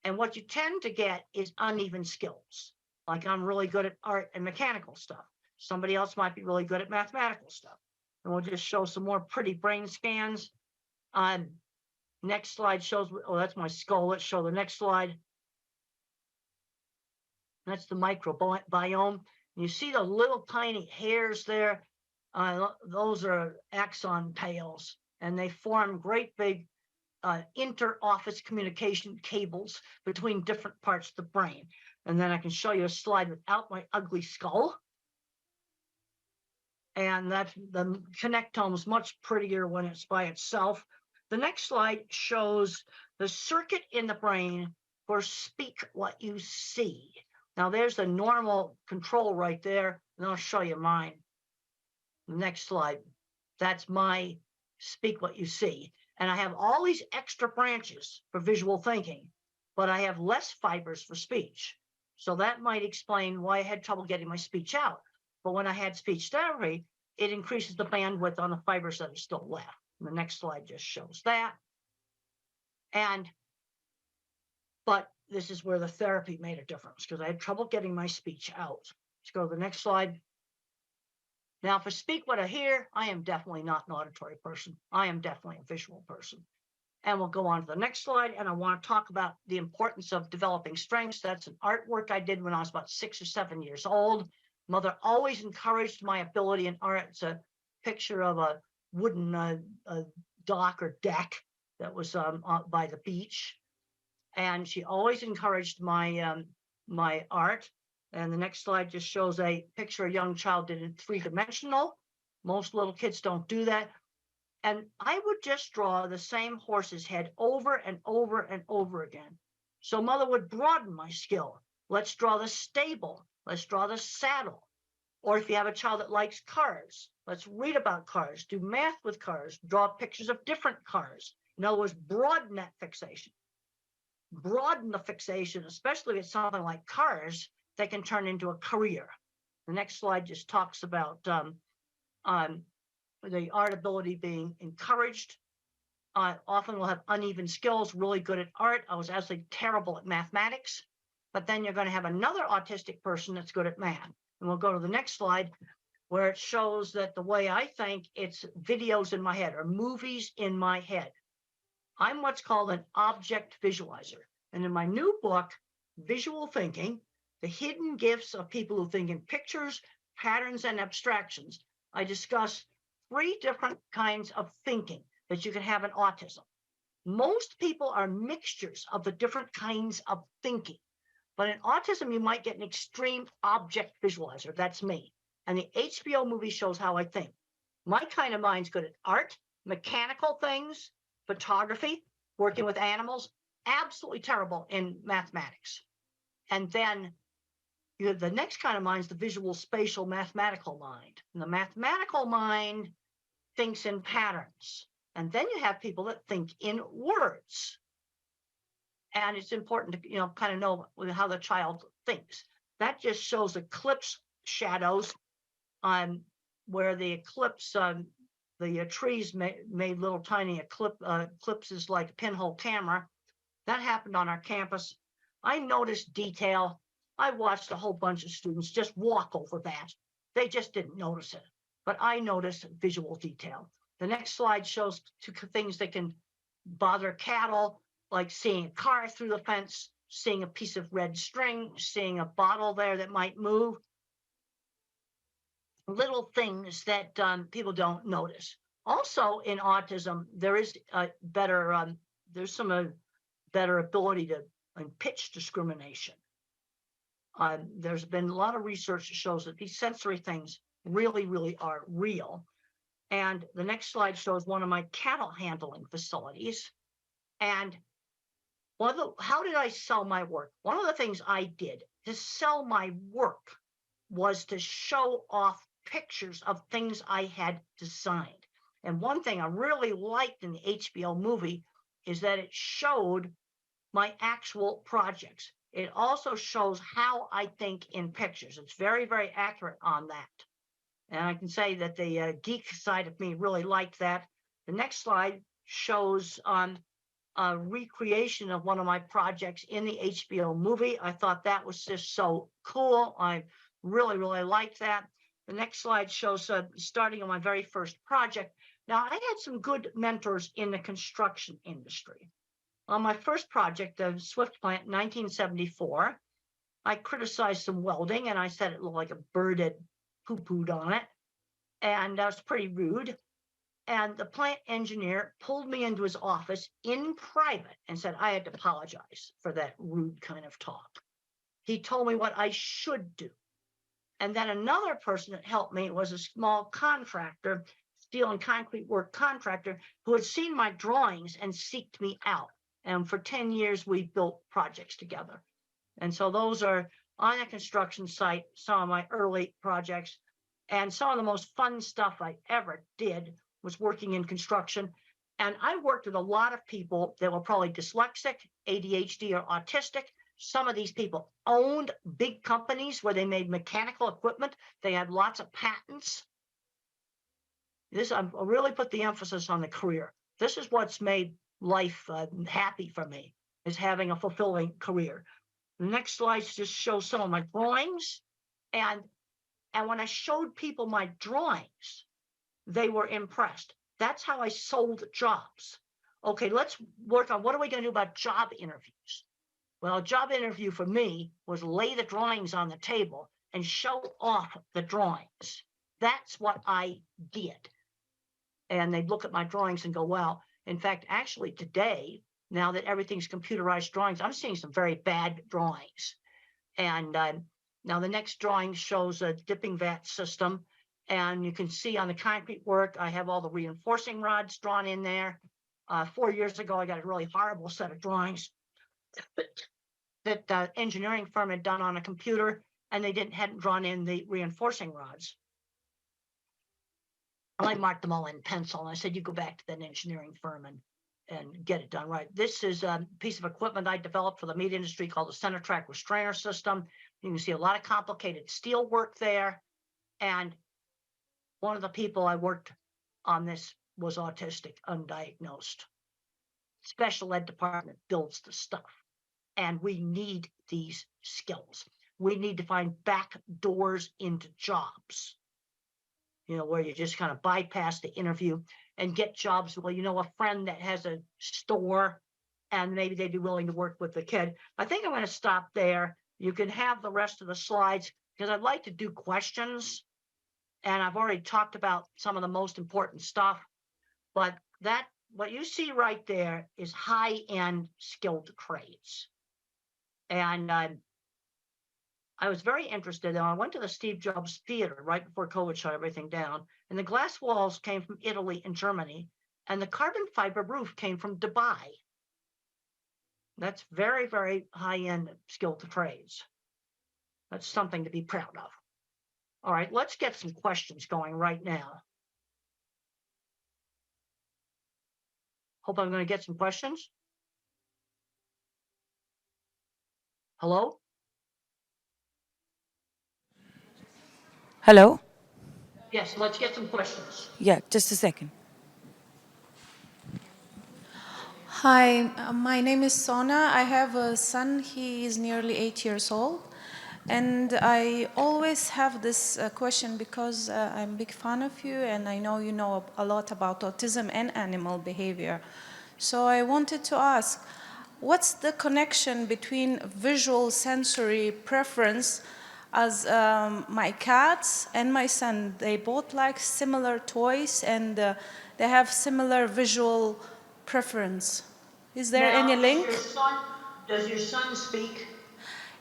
And what you tend to get is uneven skills. Like I'm really good at art and mechanical stuff. Somebody else might be really good at mathematical stuff. And we'll just show some more pretty brain scans. Next slide shows, oh, that's my skull. Let's show the next slide. That's the microbiome. You see the little tiny hairs there. Those are axon tails, and they form great big inter-office communication cables between different parts of the brain. And then I can show you a slide without my ugly skull. And that the connectome is much prettier when it's by itself. The next slide shows the circuit in the brain for speak what you see. Now there's the normal control right there, and I'll show you mine. Next slide. That's my speak what you see. And I have all these extra branches for visual thinking, but I have less fibers for speech. So that might explain why I had trouble getting my speech out. But when I had speech therapy, it increases the bandwidth on the fibers that are still left. And the next slide just shows that. But this is where the therapy made a difference, because I had trouble getting my speech out. Let's go to the next slide. Now, for speak what I hear, I am definitely not an auditory person. I am definitely a visual person. And we'll go on to the next slide. And I want to talk about the importance of developing strengths. That's an artwork I did when I was about 6 or 7 years old. Mother always encouraged my ability in art. It's a picture of a wooden dock or deck that was by the beach. And she always encouraged my my art. And the next slide just shows a picture a young child did in 3-dimensional. Most little kids don't do that. And I would just draw the same horse's head over and over and over again. So mother would broaden my skill. Let's draw the stable. Let's draw the saddle. Or if you have a child that likes cars, let's read about cars, do math with cars, draw pictures of different cars. In other words, broaden that fixation. broaden the fixation, especially with something like cars, that can turn into a career. The next slide just talks about the art ability being encouraged. Often we'll have uneven skills, really good at art. I was absolutely terrible at mathematics, but then you're going to have another autistic person that's good at math. And we'll go to the next slide where it shows that the way I think, it's videos in my head or movies in my head. I'm what's called an object visualizer. And in my new book, Visual Thinking, The Hidden Gifts of People Who Think in Pictures, Patterns, and Abstractions, I discuss 3 different kinds of thinking that you can have in autism. Most people are mixtures of the different kinds of thinking. But in autism, you might get an extreme object visualizer. That's me. And the HBO movie shows how I think. My kind of mind's good at art, mechanical things, photography, working with animals, absolutely terrible in mathematics. And then the next kind of mind is the visual, spatial, mathematical mind. And the mathematical mind thinks in patterns. And then you have people that think in words. And it's important to kind of know how the child thinks. That just shows eclipse shadows on where the eclipse the trees made little tiny eclipses like a pinhole camera. That happened on our campus. I noticed detail. I watched a whole bunch of students just walk over that. They just didn't notice it, but I noticed visual detail. The next slide shows 2 things that can bother cattle, like seeing a car through the fence, seeing a piece of red string, seeing a bottle there that might move. Little things that people don't notice. Also in autism, there is there's some better ability to pitch discrimination. There's been a lot of research that shows that these sensory things really, really are real. And the next slide shows one of my cattle handling facilities. And how did I sell my work? One of the things I did to sell my work was to show off pictures of things I had designed. And one thing I really liked in the HBO movie is that it showed my actual projects. It also shows how I think in pictures. It's very, very accurate on that. And I can say that the geek side of me really liked that. The next slide shows a recreation of one of my projects in the HBO movie. I thought that was just so cool. I really, really liked that. The next slide shows starting on my very first project. Now, I had some good mentors in the construction industry. On my first project, the Swift plant in 1974, I criticized some welding, and I said it looked like a bird had poo-pooed on it, and that was pretty rude. And the plant engineer pulled me into his office in private and said I had to apologize for that rude kind of talk. He told me what I should do. And then another person that helped me was a small contractor, steel and concrete work contractor, who had seen my drawings and seeked me out. And for 10 years, we built projects together. And so those are on a construction site, some of my early projects. And some of the most fun stuff I ever did was working in construction. And I worked with a lot of people that were probably dyslexic, ADHD, or autistic. Some of these people owned big companies where they made mechanical equipment. They had lots of patents. I really put the emphasis on the career. This is what's made life happy for me, is having a fulfilling career. The next slides just show some of my drawings. And when I showed people my drawings, they were impressed. That's how I sold jobs. Okay, let's work on what are we going to do about job interviews? Well, a job interview for me was lay the drawings on the table and show off the drawings. That's what I did. And they'd look at my drawings and go, wow. In fact, actually today, now that everything's computerized drawings, I'm seeing some very bad drawings. And now the next drawing shows a dipping vat system. And you can see on the concrete work, I have all the reinforcing rods drawn in there. 4 years ago, I got a really horrible set of drawings that the engineering firm had done on a computer, and they hadn't drawn in the reinforcing rods. I marked them all in pencil, and I said, you go back to that engineering firm and get it done right. This is a piece of equipment I developed for the meat industry called the center track restrainer system. You can see a lot of complicated steel work there. And one of the people I worked on this was autistic, undiagnosed. Special ed department builds the stuff. And we need these skills. We need to find back doors into jobs, where you just kind of bypass the interview and get jobs. Well, a friend that has a store and maybe they'd be willing to work with the kid. I think I'm going to stop there. You can have the rest of the slides because I'd like to do questions. And I've already talked about some of the most important stuff, but what you see right there is high-end skilled trades. And I was very interested. I went to the Steve Jobs Theater right before COVID shut everything down. And the glass walls came from Italy and Germany. And the carbon fiber roof came from Dubai. That's very, very high-end skilled trades. That's something to be proud of. All right, let's get some questions going right now. Hope I'm going to get some questions. Hello? Hello? Yes, let's get some questions. Yeah, just a second. Hi, my name is Sona. I have a son. He is nearly 8 years old. And I always have this question because I'm a big fan of you and I know you know a lot about autism and animal behavior. So I wanted to ask, what's the connection between visual sensory preference as my cats and my son? They both like similar toys and they have similar visual preference. Is there any link? Does your son speak?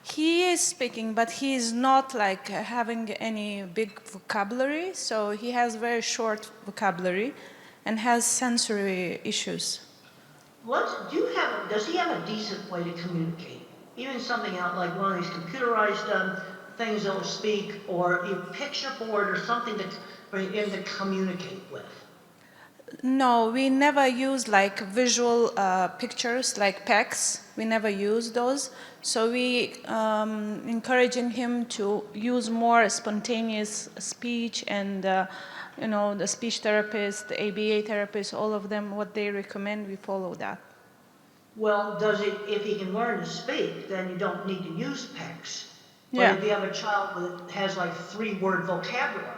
He is speaking, but he is not like having any big vocabulary. So he has very short vocabulary and has sensory issues. Does he have a decent way to communicate? Even something out like one of these computerized things that will speak, or a picture board or something for him to communicate with? No, we never use like visual pictures like PECs. We never use those. So we encouraging him to use more spontaneous speech and the speech therapist, the ABA therapist, all of them, what they recommend, we follow that. Well, if he can learn to speak, then you don't need to use PECs. But Yeah. if you have a child that has like 3-word vocabulary,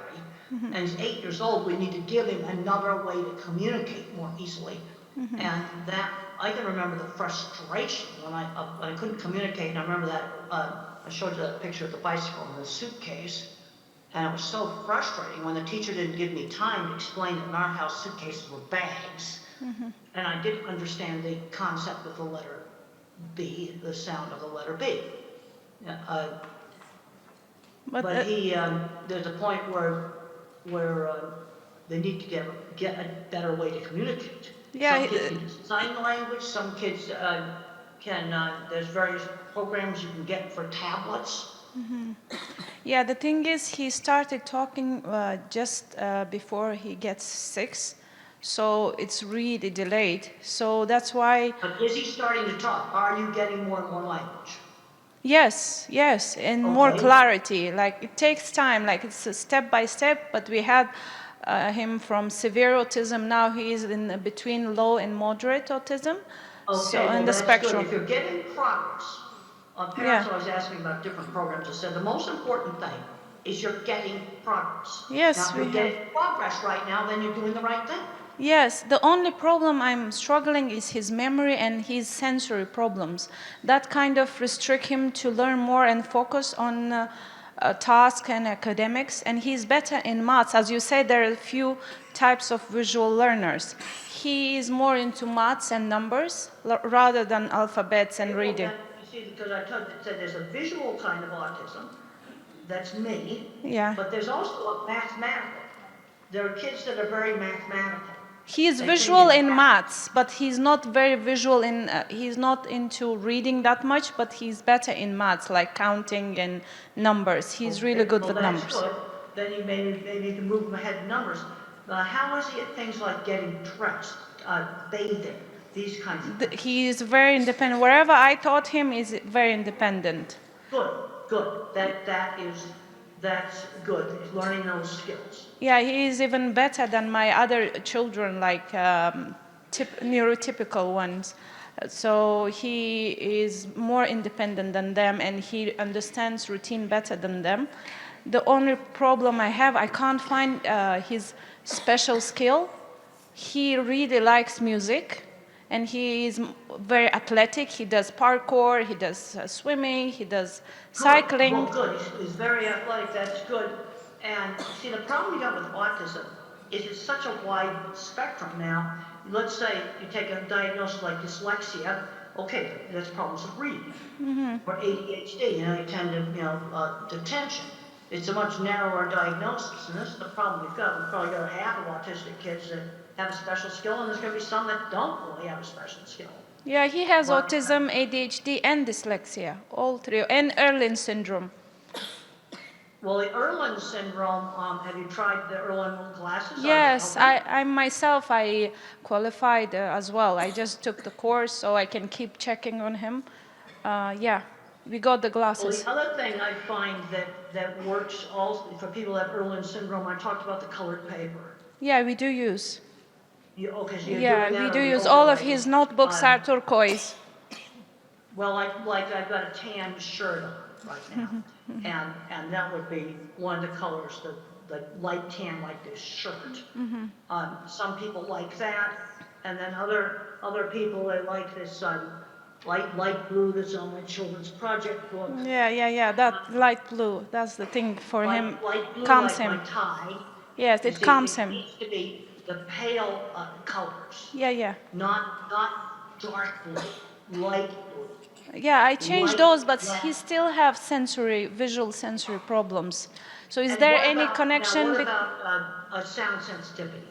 and he's 8 years old, we need to give him another way to communicate more easily. And that, I can remember the frustration when I couldn't communicate. And I remember that, I showed you that picture of the bicycle in the suitcase. And it was so frustrating when the teacher didn't give me time to explain that in our house suitcases were bags. And I didn't understand the concept of the letter B, the sound of the letter B. But there's a point where they need to get a better way to communicate. Yeah, some kids can use sign language. Some kids there's various programs you can get for tablets. Yeah, the thing is, he started talking just before he gets 6, so it's really delayed. So that's why. But is he starting to talk? Are you getting more and more language? Yes, and more clarity. Like it takes time. Like it's a step by step. But we had him from severe autism. Now he is in between low and moderate autism. Okay, so in the spectrum. Good. If you're getting progress, parents always ask me about different programs. I said the most important thing is you're getting progress. Yes, now, if you're getting progress right now, then you're doing the right thing. Yes, the only problem I'm struggling is his memory and his sensory problems. That kind of restrict him to learn more and focus on tasks and academics. And he's better in maths. As you said, there are a few types of visual learners. He is more into maths and numbers rather than alphabets and reading. You see, because I said there's a visual kind of autism. That's me. Yeah. But there's also a mathematical. There are kids that are very mathematical. He is visual in maths, but he's not very visual in, he's not into reading that much, but he's better in maths, like counting and numbers. He's really good with numbers. Good. Then you maybe you can move him ahead in numbers. How is he at things like getting dressed, bathing? these kinds of things. He is very independent. Wherever I taught him, is very independent. Good, good. That's good. Learning those skills. Yeah, he is even better than my other children, like neurotypical ones. So he is more independent than them, and he understands routine better than them. The only problem I have, I can't find his special skill. He really likes music, and he is very athletic. He does parkour, he does swimming, he does cycling. Well, good. He's very athletic. That's good. And see, the problem you got with autism is it's such a wide spectrum now. Let's say you take a diagnosis like dyslexia. Okay, that's problems with reading. Or ADHD, attentive, detention. It's a much narrower diagnosis, and this is the problem we've got. We've probably got half of autistic kids that have a special skill, and there's going to be some that don't really have a special skill. Yeah, he has autism, ADHD, and dyslexia, all three, and Erlin syndrome. Well, the Erlin syndrome, have you tried the Erlin classes? Yes, I myself, I qualified as well. I just took the course so I can keep checking on him. Yeah, we got the glasses. Well, the other thing I find that works also for people that have Erlin syndrome, I talked about the colored paper. Yeah, we do use. We do use. All of his notebooks are turquoise. Well, like I've got a tan shirt on right now, and that would be one of the colors, the light tan like this shirt. Some people like that, and then other people, they like this light blue that's on my children's project book. Yeah. That light blue, that's the thing for him. Light blue, calms like him. my tie. Yes, it calms him. It needs to be the pale colors. Yeah. Not dark blue, light blue. Yeah, I changed those, but he still have visual sensory problems. So is there any connection? What about sound sensitivity?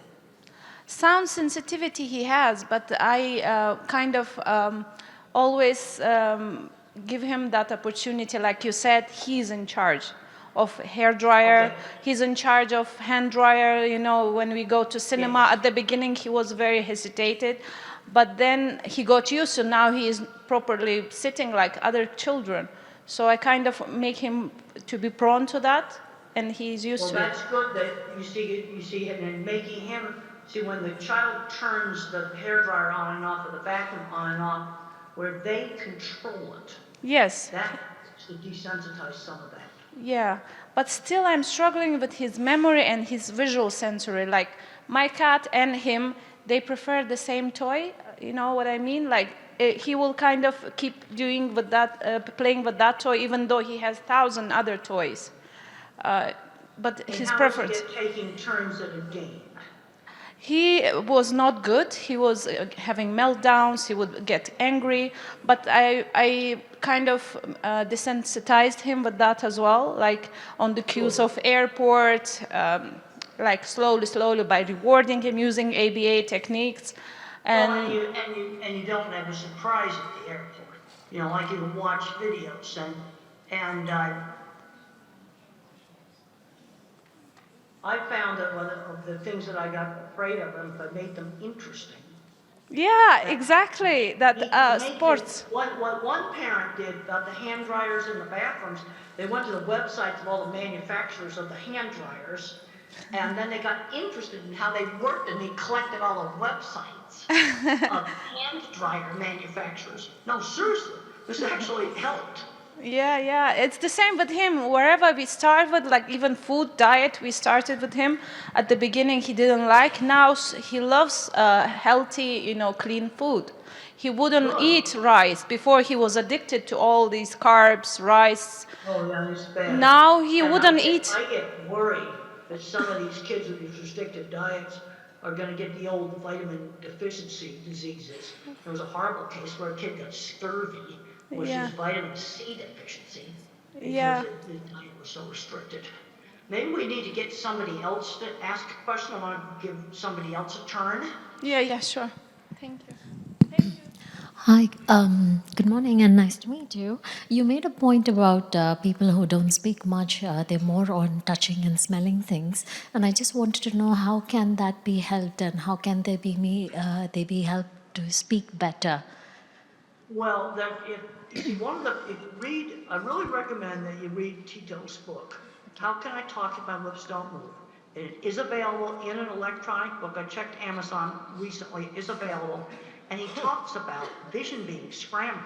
Sound sensitivity he has, but I kind of always give him that opportunity. Like you said, he's in charge of hair dryer. Okay. He's in charge of hand dryer. When we go to cinema, at the beginning he was very hesitated, but then he got used to. Now he is properly sitting like other children. So I kind of make him to be prone to that, and he's used to it. Well, that's good that you see it, and making him see when the child turns the hair dryer on and off, or the vacuum on and off, where they control it. Yes. That should desensitize some of that. Yeah, but still I'm struggling with his memory and his visual sensory. Like my cat and him, they prefer the same toy. You know what I mean? Like he will kind of keep doing with that, playing with that toy, even though he has 1,000 other toys. But his preference. And how is he taking turns at a game? He was not good. He was having meltdowns. He would get angry. But I kind of desensitized him with that as well, like on the cues of airport, like slowly by rewarding him using ABA techniques. And you don't have a surprise at the airport. Like you watch videos and I found that one of the things that I got afraid of them, if I made them interesting. Yeah, exactly. That sports. What one parent did about the hand dryers in the bathrooms, they went to the websites of all the manufacturers of the hand dryers, and then they got interested in how they worked, and they collected all the websites of hand dryer manufacturers. No, seriously, this actually helped. Yeah. It's the same with him. Wherever we start with, like even food, diet, we started with him. At the beginning, he didn't like. Now he loves healthy, clean food. He wouldn't eat rice. Before, he was addicted to all these carbs, rice. Oh, yeah, it's bad. Now he wouldn't eat. I get worried that some of these kids with these restrictive diets are going to get the old vitamin deficiency diseases. There was a horrible case where a kid got scurvy, which is vitamin C deficiency, because the diet was so restricted. Maybe we need to get somebody else to ask a question. I want to give somebody else a turn. Yeah, sure. Thank you. Hi, good morning and nice to meet you. You made a point about people who don't speak much, they're more on touching and smelling things. And I just wanted to know how can that be helped and how can they be helped to speak better? Well, if you read, I really recommend that you read Tito's book. How Can I Talk If My Lips Don't Move? It is available in an electronic book. I checked Amazon recently, it is available. And he talks about vision being scrambled.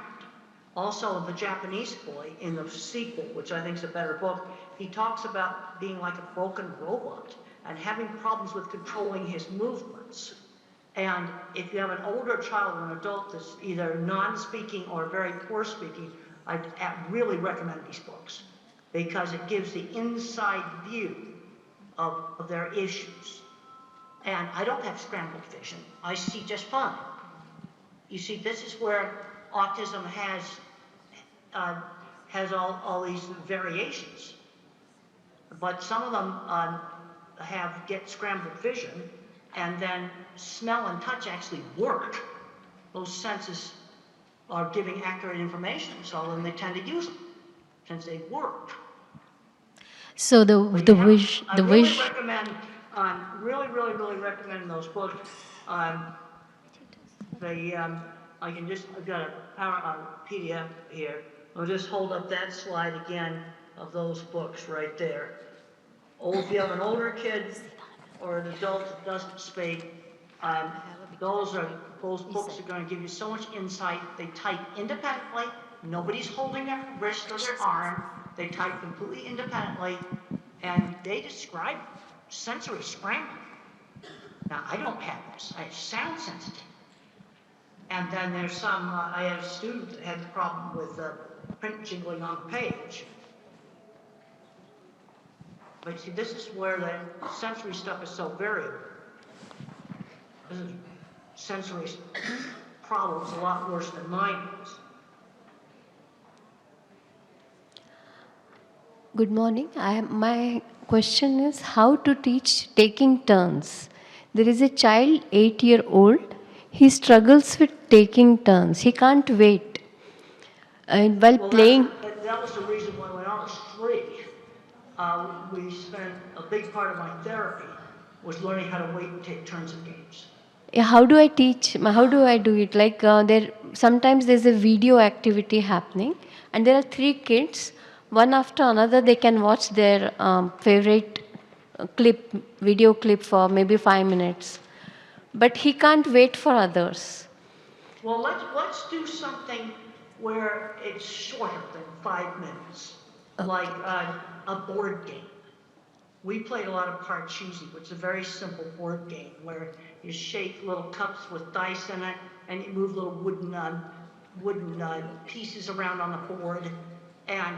Also, the Japanese boy in the sequel, which I think is a better book, he talks about being like a broken robot and having problems with controlling his movements. And if you have an older child or an adult that's either non-speaking or very poor speaking, I really recommend these books because it gives the inside view of their issues. And I don't have scrambled vision. I see just fine. You see, this is where autism has all these variations. But some of them get scrambled vision, and then smell and touch actually work. Those senses are giving accurate information, so then they tend to use them since they work. So I really recommend, really recommend those books. I've got a PDF here. I'll just hold up that slide again of those books right there. If you have an older kid or an adult that doesn't speak, those books are going to give you so much insight. They type independently. Nobody's holding their wrist or their arm. They type completely independently, and they describe sensory scrambling. Now, I don't have this. I have sound sensitive. And then there's some, I had a student that had a problem with print jingling on the page. But see, this is where the sensory stuff is so variable. This is sensory problems a lot worse than mine is. Good morning. My question is how to teach taking turns. There is a child, 8-year-old. He struggles with taking turns. He can't wait. And while playing... That was the reason why when I was 3, we spent a big part of my therapy was learning how to wait and take turns in games. How do I teach? How do I do it? Like sometimes there's a video activity happening, and there are 3 kids. One after another, they can watch their favorite video clip for maybe 5 minutes. But he can't wait for others. Well, let's do something where it's shorter than 5 minutes, like a board game. We played a lot of Parcheesi, which is a very simple board game where you shake little cups with dice in it, and you move little wooden pieces around on the board. And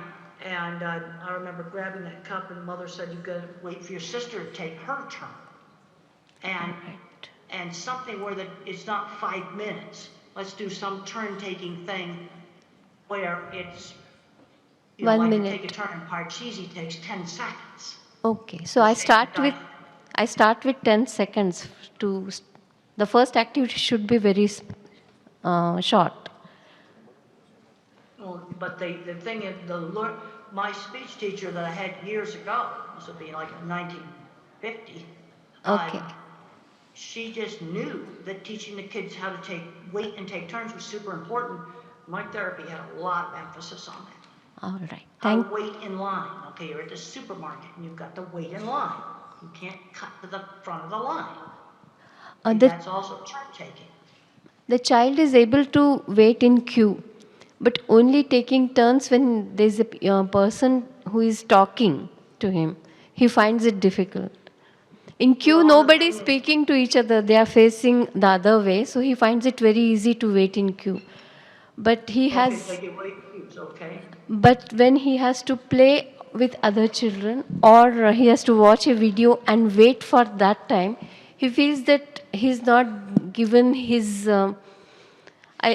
I remember grabbing that cup, and Mother said, "You've got to wait for your sister to take her turn." And something where it's not 5 minutes. Let's do some turn-taking thing where it's, 1 minute. Take a turn in Parcheesi takes 10 seconds. Okay, so I start with 10 seconds. The first activity should be very short. Well, but the thing is, my speech teacher that I had years ago, this would be like in 1950. Okay. She just knew that teaching the kids how to wait and take turns was super important. My therapy had a lot of emphasis on that. All right. How to wait in line. Okay, you're at the supermarket and you've got to wait in line. You can't cut to the front of the line. That's also turn taking. The child is able to wait in queue, but only taking turns when there's a person who is talking to him. He finds it difficult. In queue, nobody is speaking to each other. They are facing the other way, so he finds it very easy to wait in queue. But he has... Okay, wait queues, okay. But when he has to play with other children or he has to watch a video and wait for that time, he feels that he's not given his...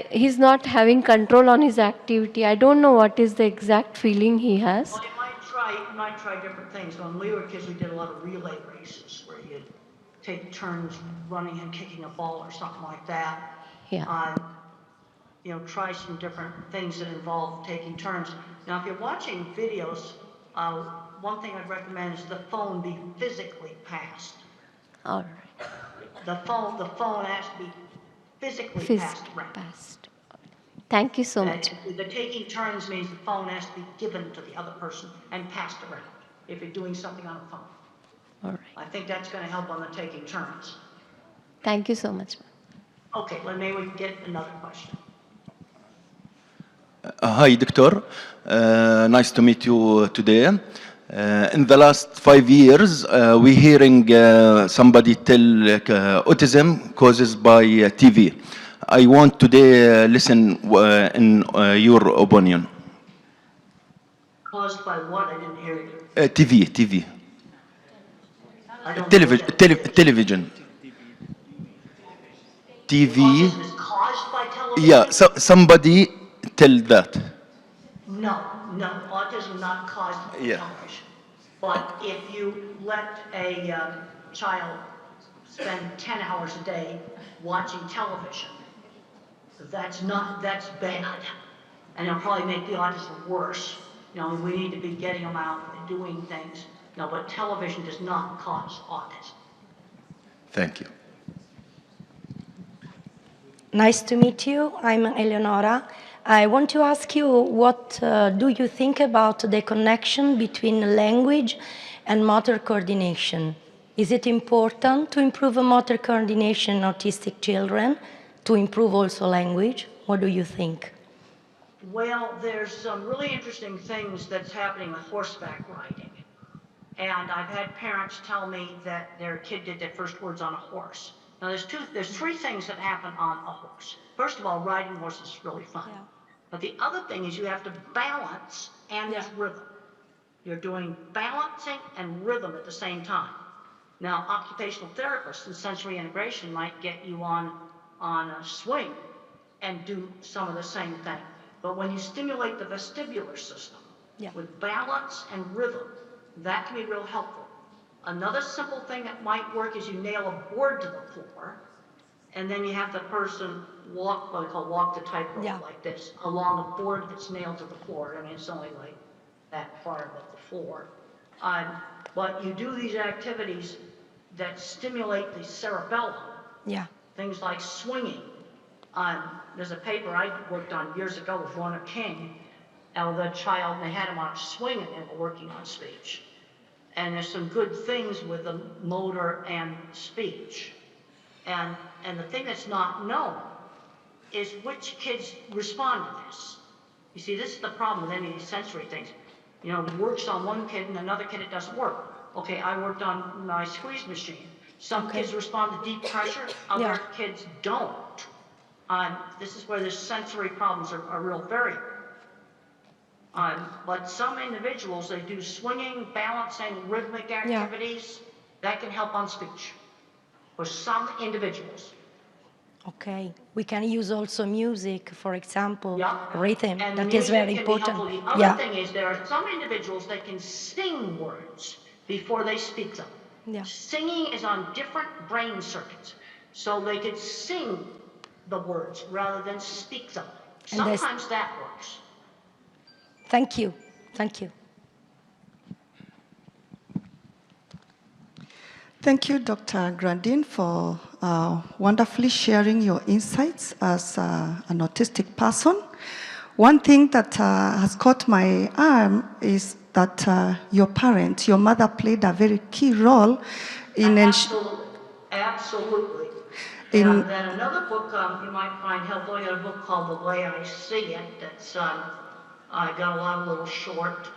he's not having control on his activity. I don't know what is the exact feeling he has. Well, you might try different things. When we were kids, we did a lot of relay races where you'd take turns running and kicking a ball or something like that. Yeah. Try some different things that involve taking turns. Now, if you're watching videos, one thing I'd recommend is the phone be physically passed. All right. The phone has to be physically passed around. Passed. Thank you so much. The taking turns means the phone has to be given to the other person and passed around if you're doing something on a phone. All right. I think that's going to help on the taking turns. Thank you so much. Okay, maybe we can get another question. Hi, Doctor. Nice to meet you today. In the last 5 years, we're hearing somebody tell autism causes by TV. I want today listen in your opinion. Caused by what? I didn't hear you. TV. I don't know Television. what that is. Television. TV. Autism is caused by television? Yeah, somebody tell that. No, autism is not caused by television. But if you let a child spend 10 hours a day watching television, that's bad. And it'll probably make the autism worse. We need to be getting them out and doing things. But television does not cause autism. Thank you. Nice to meet you. I'm Eleonora. I want to ask you, what do you think about the connection between language and motor coordination? Is it important to improve motor coordination in autistic children, to improve also language? What do you think? Well, there's some really interesting things that's happening with horseback riding. And I've had parents tell me that their kid did their first words on a horse. Now, there's three things that happen on a horse. First of all, riding horses is really fun. Yeah. But the other thing is you have to balance and there's rhythm. You're doing balancing and rhythm at the same time. Now, occupational therapists and sensory integration might get you on a swing and do some of the same thing. But when you stimulate the vestibular system with balance and rhythm, that can be real helpful. Another simple thing that might work is you nail a board to the floor, and then you have the person walk, what we call walk the tightrope like this, along a board that's nailed to the floor. I mean, it's only like that far above the floor. But you do these activities that stimulate the cerebellum. Yeah. Things like swinging. There's a paper I worked on years ago with Lorna King. Now, the child, they had him on a swing and they were working on speech. And there's some good things with the motor and speech. And the thing that's not known is which kids respond to this. You see, this is the problem with any of these sensory things. It works on one kid and another kid it doesn't work. Okay, I worked on my squeeze machine. Some kids respond to deep pressure, other kids don't. This is where the sensory problems are a real variable. But some individuals, they do swinging, balancing, rhythmic activities. That can help on speech for some individuals. Okay. We can use also music, for example, rhythm. And that is very important. The other thing is there are some individuals that can sing words before they speak them. Yeah. Singing is on different brain circuits. So they could sing the words rather than speak them. Sometimes that works. Thank you. Thank you. Thank you, Dr. Grandin, for wonderfully sharing your insights as an autistic person. One thing that has caught my eye is that your mother played a very key role in Absolutely. And then another book you might find helpful, I got a book called The Way I See It, that's I got a lot of little short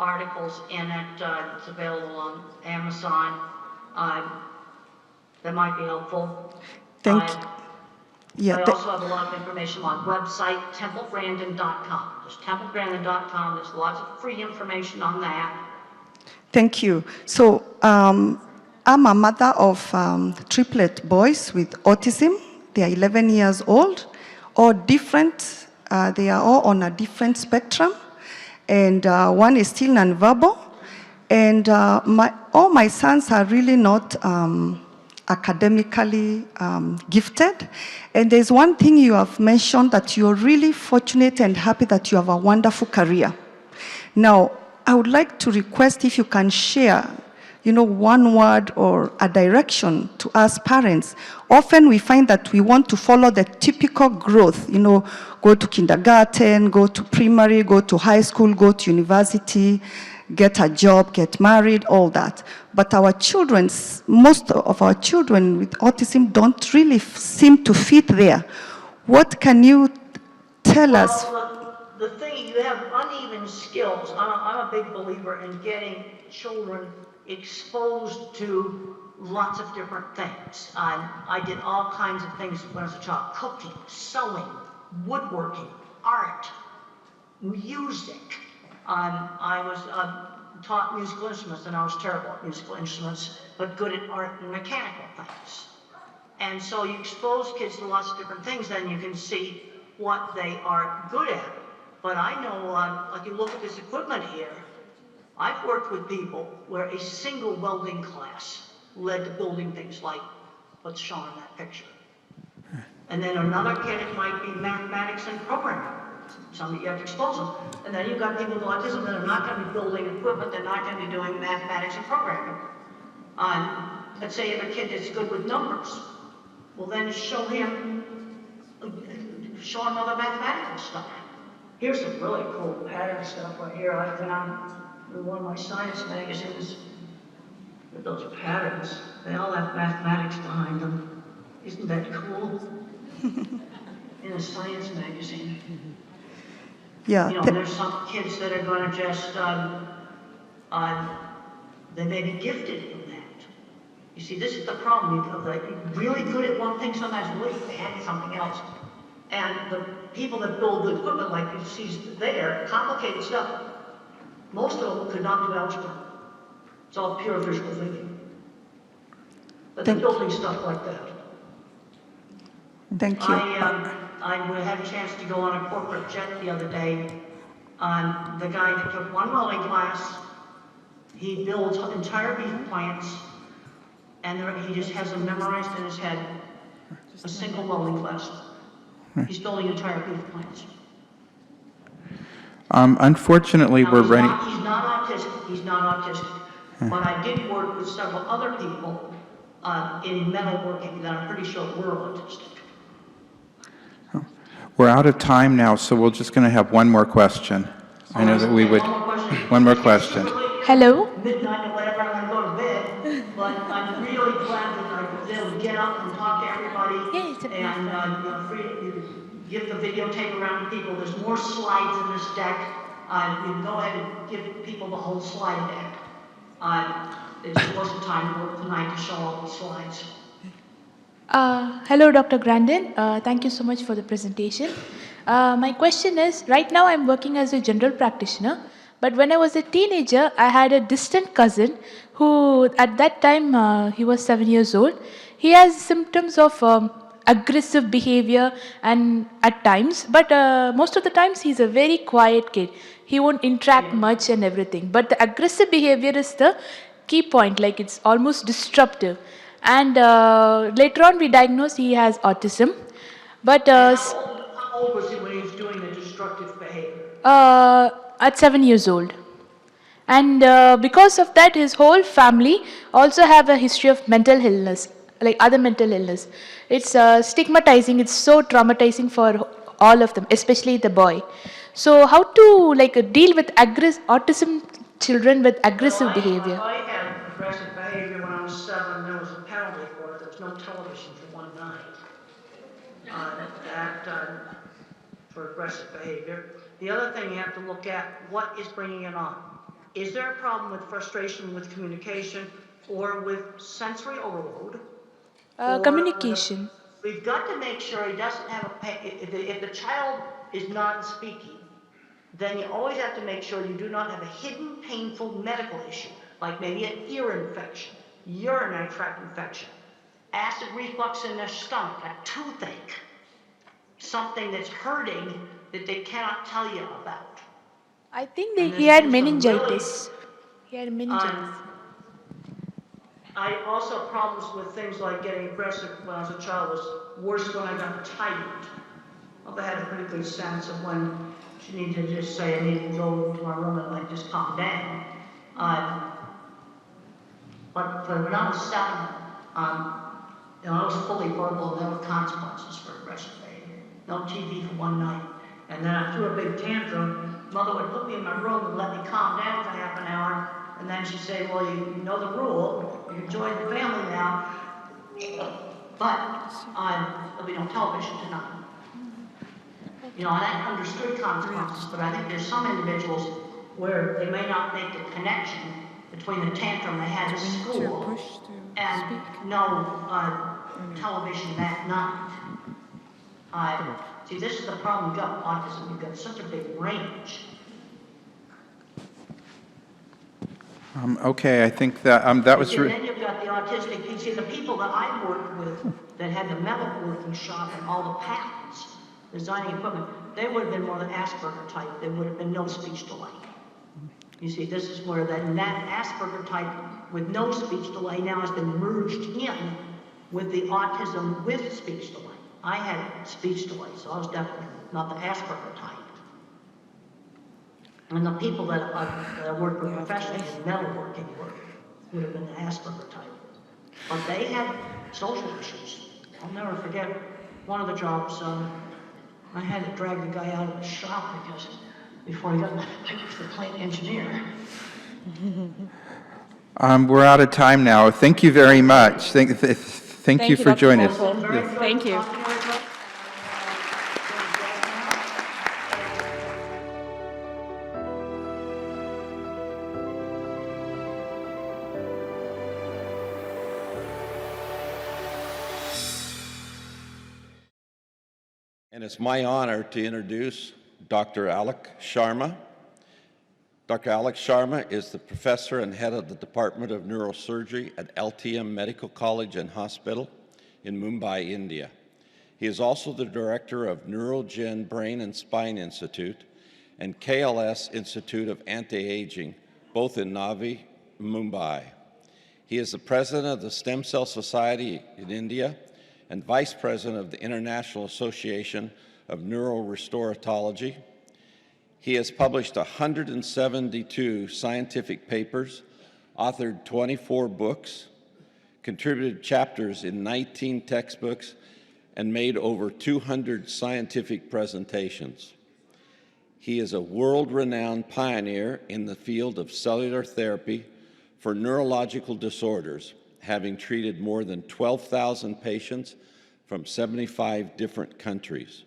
articles in it. It's available on Amazon. That might be helpful. Thank you. Yeah, I also have a lot of information on website, templegrandin.com. Just templegrandin.com. There's lots of free information on that. Thank you. So I'm a mother of triplet boys with autism. They are 11 years old, all different. They are all on a different spectrum. And one is still nonverbal. And all my sons are really not academically gifted. And there's one thing you have mentioned, that you're really fortunate and happy that you have a wonderful career. Now, I would like to request if you can share one word or a direction to us parents. Often we find that we want to follow the typical growth, go to kindergarten, go to primary, go to high school, go to university, get a job, get married, all that. But most of our children with autism don't really seem to fit there. What can you tell us? Well, the thing, you have uneven skills. I'm a big believer in getting children exposed to lots of different things. I did all kinds of things when I was a child: cooking, sewing, woodworking, art, music. I was taught musical instruments, and I was terrible at musical instruments, but good at art and mechanical things. And so you expose kids to lots of different things, then you can see what they are good at. But I know, like you look at this equipment here, I've worked with people where a single welding class led to building things like what's shown in that picture. And then another kid, it might be mathematics and programming. Some you have to expose them. And then you've got people with autism that are not going to be building equipment, they're not going to be doing mathematics and programming. Let's say you have a kid that's good with numbers. Well, then show him other mathematical stuff. Here's some really cool pattern stuff right here I found in one of my science magazines. With those patterns, they all have mathematics behind them. Isn't that cool? In a science magazine. Yeah. There's some kids that are going to just, they may be gifted in that. You see, this is the problem. You're really good at one thing, sometimes really bad at something else. And the people that build the equipment, like you see there, complicated stuff, most of them could not do algebra. It's all pure visual thinking. But they're building stuff like that. Thank you. I had a chance to go on a corporate jet the other day. The guy that took one welding class, he builds entire beef plants, and he just has them memorized in his head. A single welding class. He's building entire beef plants. Unfortunately, now, we're running. He's not autistic. But I did work with several other people in metalworking that I'm pretty sure were autistic. We're out of time now, so we're just going to have one more question. I know that we would. One more question. Hello. Midnight or whatever, I'm going to go to bed. But I'm really glad that I was able to get up and talk to everybody. And free to give the videotape around to people. There's more slides in this deck. You can go ahead and give people the whole slide deck. It just wasn't time to work tonight to show all the slides. Hello, Dr. Grandin. Thank you so much for the presentation. My question is, right now I'm working as a general practitioner, but when I was a teenager, I had a distant cousin who, at that time, he was 7 years old. He has symptoms of aggressive behavior and at times, but most of the times he's a very quiet kid. He won't interact much and everything, but the aggressive behavior is the key point, like it's almost disruptive. And later on we diagnosed he has autism. But how old was he when he was doing the destructive behavior? At 7 years old. And because of that, his whole family also have a history of mental illness, like other mental illness. It's stigmatizing, it's so traumatizing for all of them, especially the boy. So how to deal with autism children with aggressive behavior? I had aggressive behavior when I was 7. There was a penalty for it. There was no television for one night. For aggressive behavior. The other thing you have to look at, what is bringing it on? Is there a problem with frustration with communication or with sensory overload? Communication. We've got to make sure he doesn't have if the child is non-speaking, then you always have to make sure you do not have a hidden painful medical issue, like maybe an ear infection, urinary tract infection, acid reflux in their stomach, a toothache, something that's hurting that they cannot tell you about. I think he had meningitis. He had meningitis. I also problems with things like getting aggressive when I was a child was worse when I got tired. I had a pretty good sense of when she needed to just say I need to go to my room and just calm down. But for when I was 7, I was fully verbal, and there were consequences for aggression behavior. No TV for one night. And then I threw a big tantrum. Mother would put me in my room and let me calm down for half an hour. And then she'd say, well, you know the rule. You join the family now. But there'll be no television tonight. And I understood consequences, but I think there's some individuals where they may not make the connection between the tantrum they had at school and no television that night. See, this is the problem. You've got autism. You've got such a big range. Okay, I think that that was. And then you've got the autistic. You see, the people that I worked with that had the metalworking shop and all the patents, designing equipment, they would have been more the Asperger type. There would have been no speech delay. You see, this is where that Asperger type with no speech delay now has been merged in with the autism with speech delay. I had speech delay, so I was definitely not the Asperger type. And the people that I worked with professionally in metalworking work would have been the Asperger type. But they had social issues. I'll never forget one of the jobs, I had to drag the guy out of the shop because before he got picked for plant engineer. We're out of time now. Thank you very much. Thank you for joining us. Thank you. And it's my honor to introduce Dr.Alok Sharma. Dr. Alok Sharma is the professor and head of the Department of Neurosurgery at LTM Medical College and Hospital in Mumbai, India. He is also the director of Neurogen Brain and Spine Institute and KLS Institute of Anti-Aging, both in Navi, Mumbai. He is the president of the Stem Cell Society in India and vice president of the International Association of Neurorestoratology. He has published 172 scientific papers, authored 24 books, contributed chapters in 19 textbooks, and made over 200 scientific presentations. He is a world-renowned pioneer in the field of cellular therapy for neurological disorders, having treated more than 12,000 patients from 75 different countries.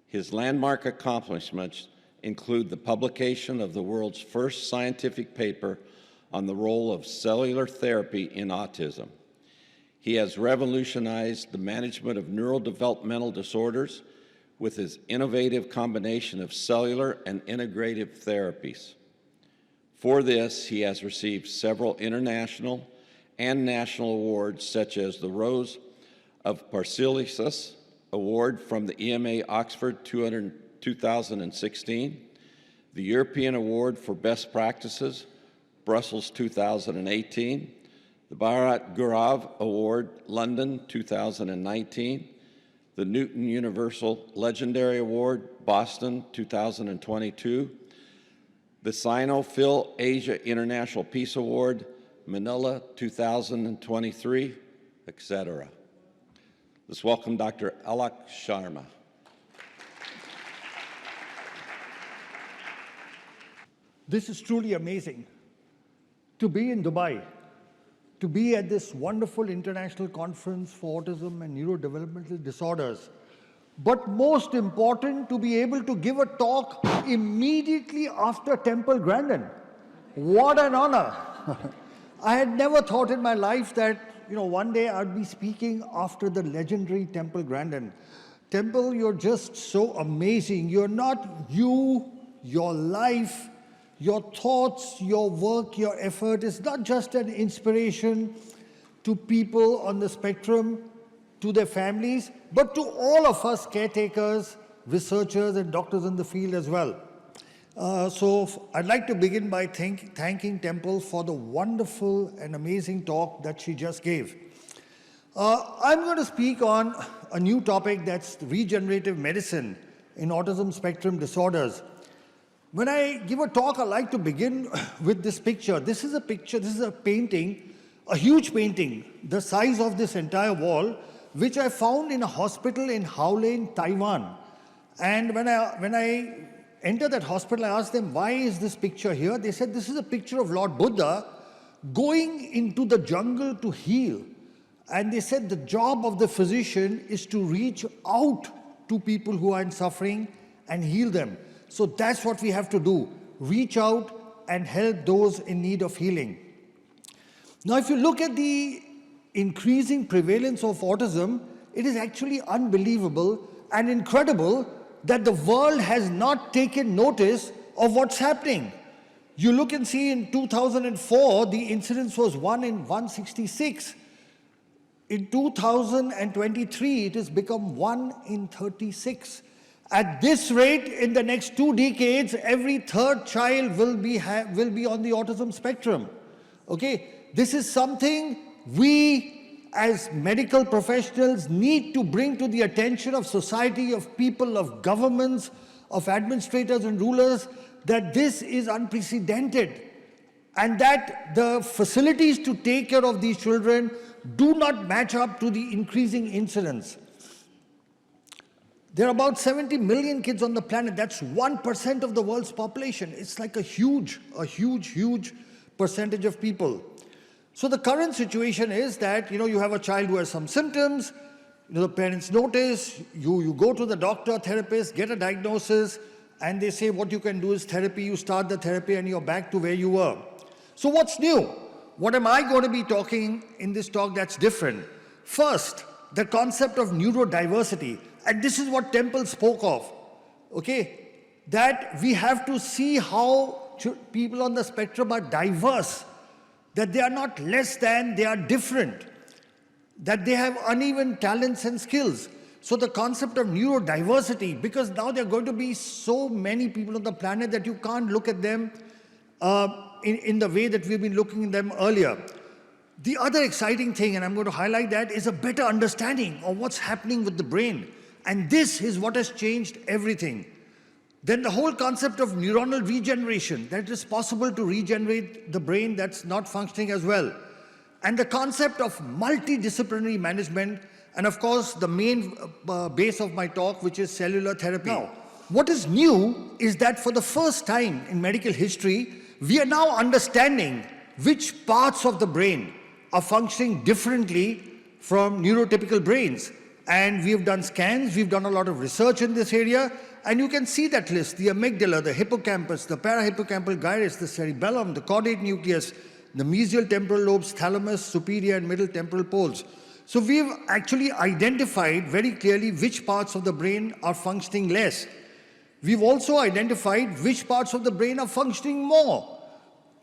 His landmark accomplishments include the publication of the world's first scientific paper on the role of cellular therapy in autism. He has revolutionized the management of neurodevelopmental disorders with his innovative combination of cellular and integrative therapies. For this, he has received several international and national awards, such as the Rose of Paracelsus Award from the EMA Oxford 2016, the European Award for Best Practices, Brussels 2018, the Bharat Gaurav Award, London 2019, the Newton Universal Legendary Award, Boston 2022, the Sino-Phil Asia International Peace Award, Manila 2023, etc. Let's welcome Dr. Alok Sharma. This is truly amazing. To be in Dubai, to be at this wonderful international conference for autism and neurodevelopmental disorders, but most important, to be able to give a talk immediately after Temple Grandin. What an honor. I had never thought in my life that, one day I'd be speaking after the legendary Temple Grandin. Temple, you're just so amazing. You're not you, your life, your thoughts, your work, your effort is not just an inspiration to people on the spectrum, to their families, but to all of us caretakers, researchers, and doctors in the field as well. So I'd like to begin by thanking Temple for the wonderful and amazing talk that she just gave. I'm going to speak on a new topic, that's regenerative medicine in autism spectrum disorders. When I give a talk, I like to begin with this picture. This is a painting a huge painting, the size of this entire wall, which I found in a hospital in Howlin, Taiwan. And when I entered that hospital, I asked them, why is this picture here? They said, this is a picture of Lord Buddha going into the jungle to heal. And they said the job of the physician is to reach out to people who are in suffering and heal them. So that's what we have to do, reach out and help those in need of healing. Now, if you look at the increasing prevalence of autism, it is actually unbelievable and incredible that the world has not taken notice of what's happening. You look and see in 2004, the incidence was 1 in 166. In 2023, it has become 1 in 36. At this rate, in the next 2 decades, every third child will be on the autism spectrum. Okay, this is something we as medical professionals need to bring to the attention of society, of people, of governments, of administrators and rulers, that this is unprecedented and that the facilities to take care of these children do not match up to the increasing incidence. There are about 70 million kids on the planet. That's 1% of the world's population. It's like a huge percentage of people. So the current situation is that, you have a child who has some symptoms, the parents notice, you go to the doctor, therapist, get a diagnosis, and they say what you can do is therapy, you start the therapy and you're back to where you were. So what's new? What am I going to be talking in this talk that's different? First, the concept of neurodiversity. And this is what Temple spoke of, okay? That we have to see how people on the spectrum are diverse, that they are not less than, they are different, that they have uneven talents and skills. So the concept of neurodiversity, because now there are going to be so many people on the planet that you can't look at them in the way that we've been looking at them earlier. The other exciting thing, and I'm going to highlight that, is a better understanding of what's happening with the brain. And this is what has changed everything. Then the whole concept of neuronal regeneration, that it is possible to regenerate the brain that's not functioning as well. And the concept of multidisciplinary management, and of course the main base of my talk, which is cellular therapy. Now, what is new is that for the first time in medical history, we are now understanding which parts of the brain are functioning differently from neurotypical brains. And we've done scans, we've done a lot of research in this area, and you can see that list: the amygdala, the hippocampus, the parahippocampal gyrus, the cerebellum, the caudate nucleus, the mesial temporal lobes, thalamus, superior and middle temporal poles. So we've actually identified very clearly which parts of the brain are functioning less. We've also identified which parts of the brain are functioning more.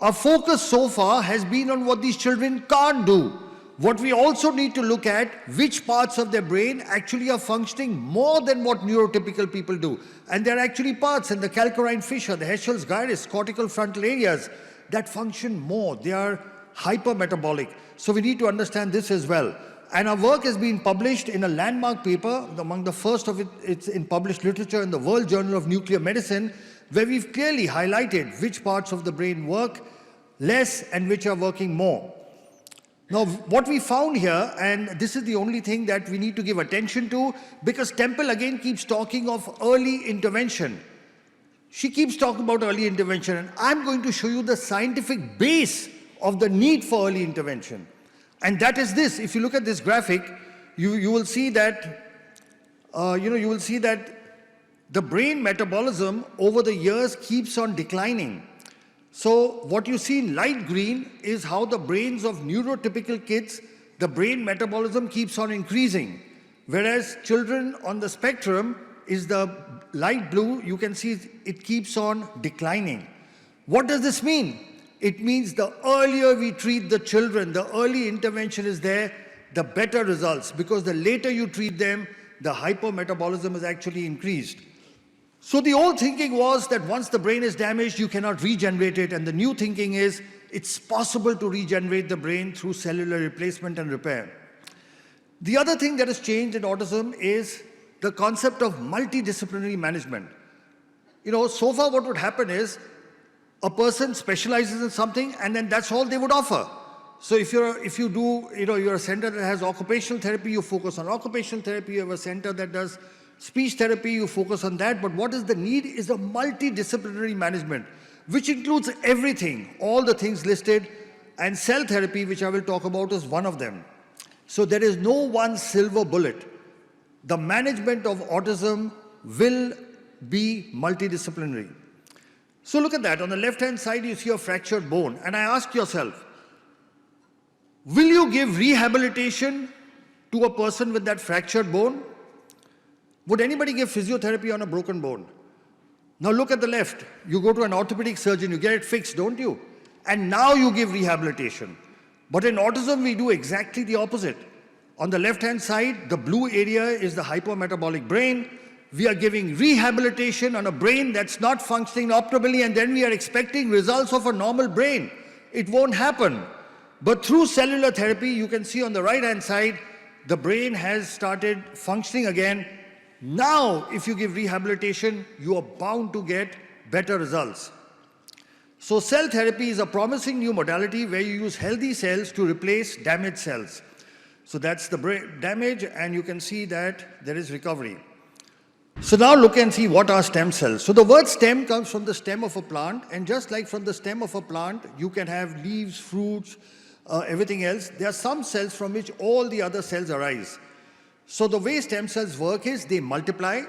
Our focus so far has been on what these children can't do. What we also need to look at, which parts of their brain actually are functioning more than what neurotypical people do. And there are actually parts in the calcarine fissure, the Heschel's gyrus, cortical frontal areas that function more. They are hypermetabolic. So we need to understand this as well. And our work has been published in a landmark paper, among the first of it's in published literature in the World Journal of Nuclear Medicine, where we've clearly highlighted which parts of the brain work less and which are working more. Now, what we found here, and this is the only thing that we need to give attention to, because Temple again keeps talking of early intervention. She keeps talking about early intervention, and I'm going to show you the scientific base of the need for early intervention. And that is this. If you look at this graphic, you will see that, you will see that the brain metabolism over the years keeps on declining. So what you see in light green is how the brains of neurotypical kids, the brain metabolism keeps on increasing. Whereas children on the spectrum is the light blue, you can see it keeps on declining. What does this mean? It means the earlier we treat the children, the early intervention is there, the better results. Because the later you treat them, the hypermetabolism is actually increased. So the old thinking was that once the brain is damaged, you cannot regenerate it. And the new thinking is it's possible to regenerate the brain through cellular replacement and repair. The other thing that has changed in autism is the concept of multidisciplinary management. So far what would happen is a person specializes in something and then that's all they would offer. So if you do, you're a center that has occupational therapy, you focus on occupational therapy. You have a center that does speech therapy, you focus on that. But what is the need is a multidisciplinary management, which includes everything, all the things listed, and cell therapy, which I will talk about, is one of them. So there is no one silver bullet. The management of autism will be multidisciplinary. So look at that. On the left-hand side, you see a fractured bone. And I ask yourself, will you give rehabilitation to a person with that fractured bone? Would anybody give physiotherapy on a broken bone? Now look at the left. You go to an orthopedic surgeon, you get it fixed, don't you? And now you give rehabilitation. But in autism, we do exactly the opposite. On the left-hand side, the blue area is the hypometabolic brain. We are giving rehabilitation on a brain that's not functioning optimally, and then we are expecting results of a normal brain. It won't happen. But through cellular therapy, you can see on the right-hand side, the brain has started functioning again. Now, if you give rehabilitation, you are bound to get better results. So cell therapy is a promising new modality where you use healthy cells to replace damaged cells. So that's the brain damage, and you can see that there is recovery. So now look and see what are stem cells. So the word stem comes from the stem of a plant, and just like from the stem of a plant, you can have leaves, fruits, everything else. There are some cells from which all the other cells arise. So the way stem cells work is they multiply,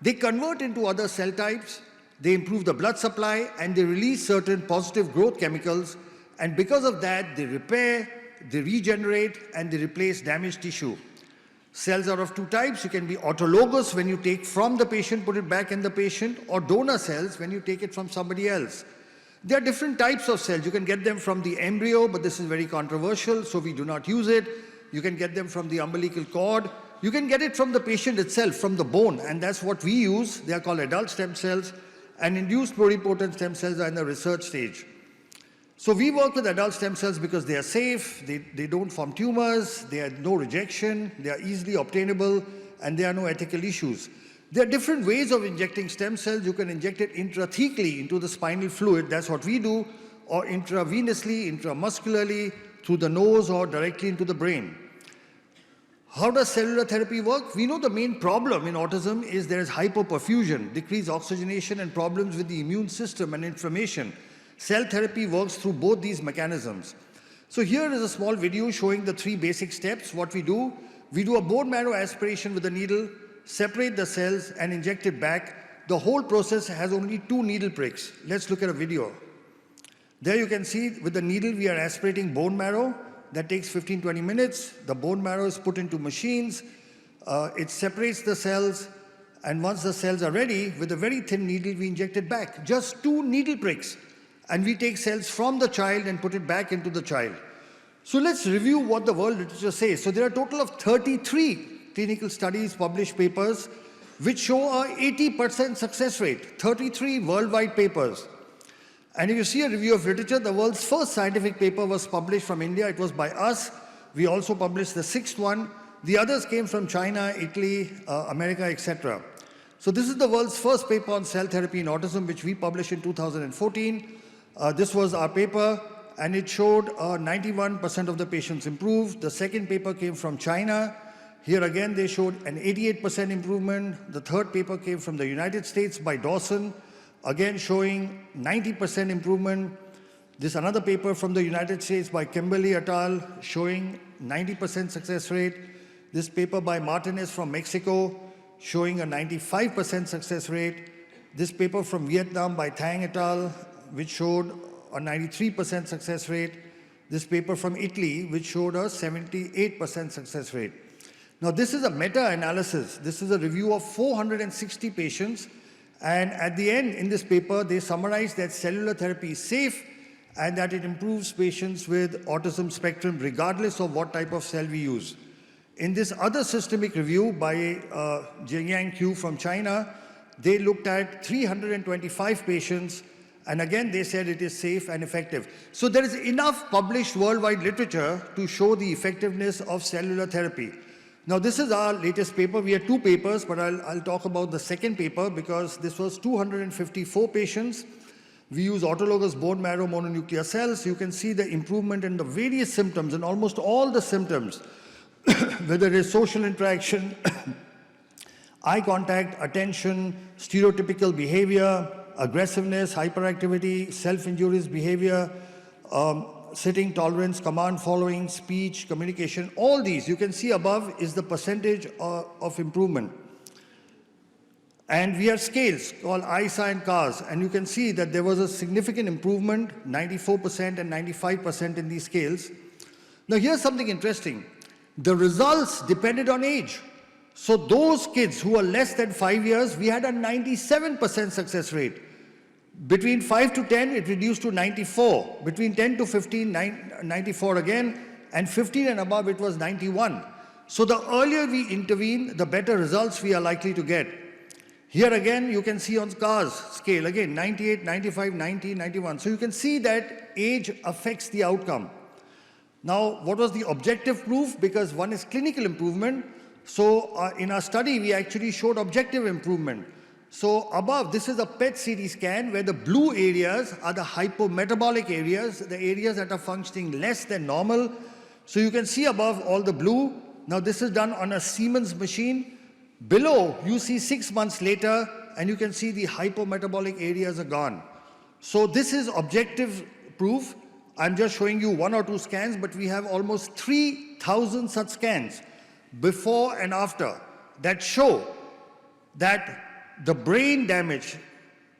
they convert into other cell types, they improve the blood supply, and they release certain positive growth chemicals, and because of that, they repair, they regenerate, and they replace damaged tissue. Cells are of two types. You can be autologous, when you take from the patient, put it back in the patient, or donor cells, when you take it from somebody else. There are different types of cells. You can get them from the embryo, but this is very controversial, so we do not use it. You can get them from the umbilical cord. You can get it from the patient itself, from the bone, and that's what we use. They are called adult stem cells, and induced pluripotent stem cells are in the research stage. So we work with adult stem cells because they are safe, they don't form tumors, they have no rejection, they are easily obtainable, and there are no ethical issues. There are different ways of injecting stem cells. You can inject it intrathecally into the spinal fluid, that's what we do, or intravenously, intramuscularly, through the nose, or directly into the brain. How does cellular therapy work? We know the main problem in autism is there is hypoperfusion, decreased oxygenation, and problems with the immune system and inflammation. Cell therapy works through both these mechanisms. So here is a small video showing the three basic steps. What we do a bone marrow aspiration with a needle, separate the cells, and inject it back. The whole process has only 2 needle pricks. Let's look at a video. There you can see with the needle we are aspirating bone marrow. That takes 15-20 minutes. The bone marrow is put into machines. It separates the cells, and once the cells are ready, with a very thin needle we inject it back. Just 2 needle pricks. And we take cells from the child and put it back into the child. So let's review what the world literature says. So there are a total of 33 clinical studies, published papers, which show a 80% success rate. 33 worldwide papers. And if you see a review of literature, the world's first scientific paper was published from India. It was by us. We also published the 6th one. The others came from China, Italy, America, etc. So this is the world's first paper on cell therapy in autism, which we published in 2014. This was our paper, and it showed 91% of the patients improved. The second paper came from China. Here again, they showed an 88% improvement. The third paper came from the United States by Dawson, again showing 90% improvement. This another paper from the United States by Kimberly et al. Showing 90% success rate. This paper by Martinez from Mexico showing a 95% success rate. This paper from Vietnam by Thang et al., which showed a 93% success rate. This paper from Italy, which showed a 78% success rate. Now, this is a meta-analysis. This is a review of 460 patients. And at the end, in this paper, they summarize that cellular therapy is safe and that it improves patients with autism spectrum regardless of what type of cell we use. In this other systemic review by Jingyang Q from China, they looked at 325 patients, and again they said it is safe and effective. So there is enough published worldwide literature to show the effectiveness of cellular therapy. Now this is our latest paper. We had 2 papers, but I'll talk about the second paper because this was 254 patients. We use autologous bone marrow mononuclear cells. You can see the improvement in the various symptoms, and almost all the symptoms, whether it is social interaction, eye contact, attention, stereotypical behavior, aggressiveness, hyperactivity, self-injurious behavior, sitting tolerance, command following, speech, communication, all these you can see above is the percentage of improvement. And we have scales called ICAN and CARS, and you can see that there was a significant improvement, 94% and 95% in these scales. Now here's something interesting. The results depended on age. So those kids who are less than 5 years, we had a 97% success rate. Between 5 to 10, it reduced to 94. Between 10 to 15, 94 again, and 15 and above, it was 91. So the earlier we intervene, the better results we are likely to get. Here again, you can see on CARS scale, again, 98, 95, 90, 91. So you can see that age affects the outcome. Now, what was the objective proof? Because one is clinical improvement. So in our study, we actually showed objective improvement. So above, this is a PET CT scan where the blue areas are the hypometabolic areas, the areas that are functioning less than normal. So you can see above all the blue. Now this is done on a Siemens machine. Below, you see 6 months later, and you can see the hypometabolic areas are gone. So this is objective proof. I'm just showing you 1 or 2 scans, but we have almost 3,000 such scans before and after that show that the brain damage,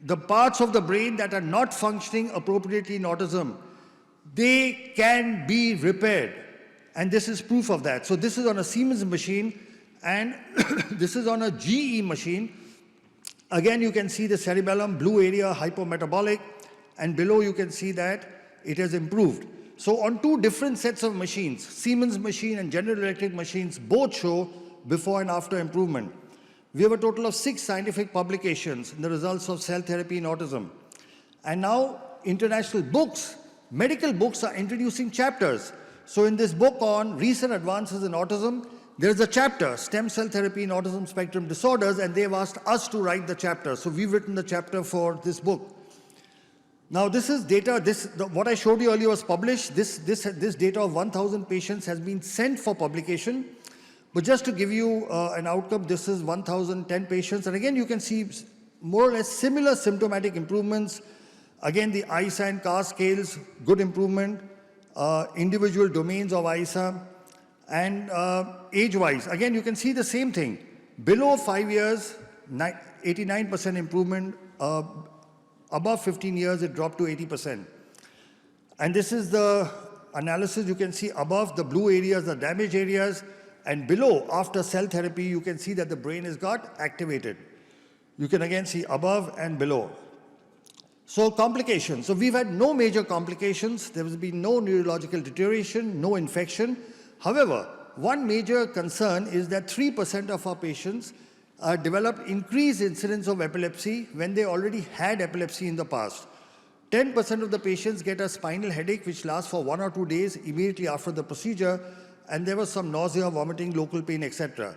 the parts of the brain that are not functioning appropriately in autism, they can be repaired. And this is proof of that. So this is on a Siemens machine, and this is on a GE machine. Again, you can see the cerebellum, blue area, hypometabolic, and below you can see that it has improved. So on 2 different sets of machines, Siemens machine and General Electric machines, both show before and after improvement. We have a total of 6 scientific publications in the results of cell therapy in autism. And now international books, medical books are introducing chapters. So in this book on recent advances in autism, there is a chapter, Stem Cell Therapy in Autism Spectrum Disorders, and they've asked us to write the chapter. So we've written the chapter for this book. Now this is data, what I showed you earlier was published. This data of 1,000 patients has been sent for publication. But just to give you an outcome, this is 1,010 patients. And again, you can see more or less similar symptomatic improvements. Again, the ISA and CAR scales, good improvement. Individual domains of ISA. And age-wise, again, you can see the same thing. Below 5 years, 89% improvement. Above 15 years, it dropped to 80%. And this is the analysis. You can see above the blue areas, the damaged areas. And below, after cell therapy, you can see that the brain has got activated. You can again see above and below. So complications. So we've had no major complications. There has been no neurological deterioration, no infection. However, one major concern is that 3% of our patients develop increased incidence of epilepsy when they already had epilepsy in the past. 10% of the patients get a spinal headache which lasts for 1 or 2 days immediately after the procedure, and there was some nausea, vomiting, local pain, etc.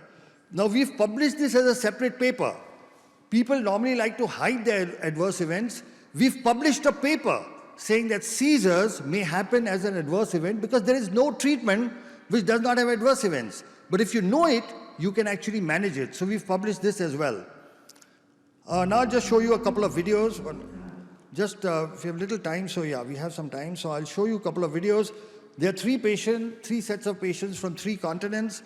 Now we've published this as a separate paper. People normally like to hide their adverse events. We've published a paper saying that seizures may happen as an adverse event because there is no treatment which does not have adverse events. But if you know it, you can actually manage it. So we've published this as well. Now I'll just show you a couple of videos. Just if you have little time, so yeah, we have some time. So I'll show you a couple of videos. There are 3 sets of patients from 3 continents.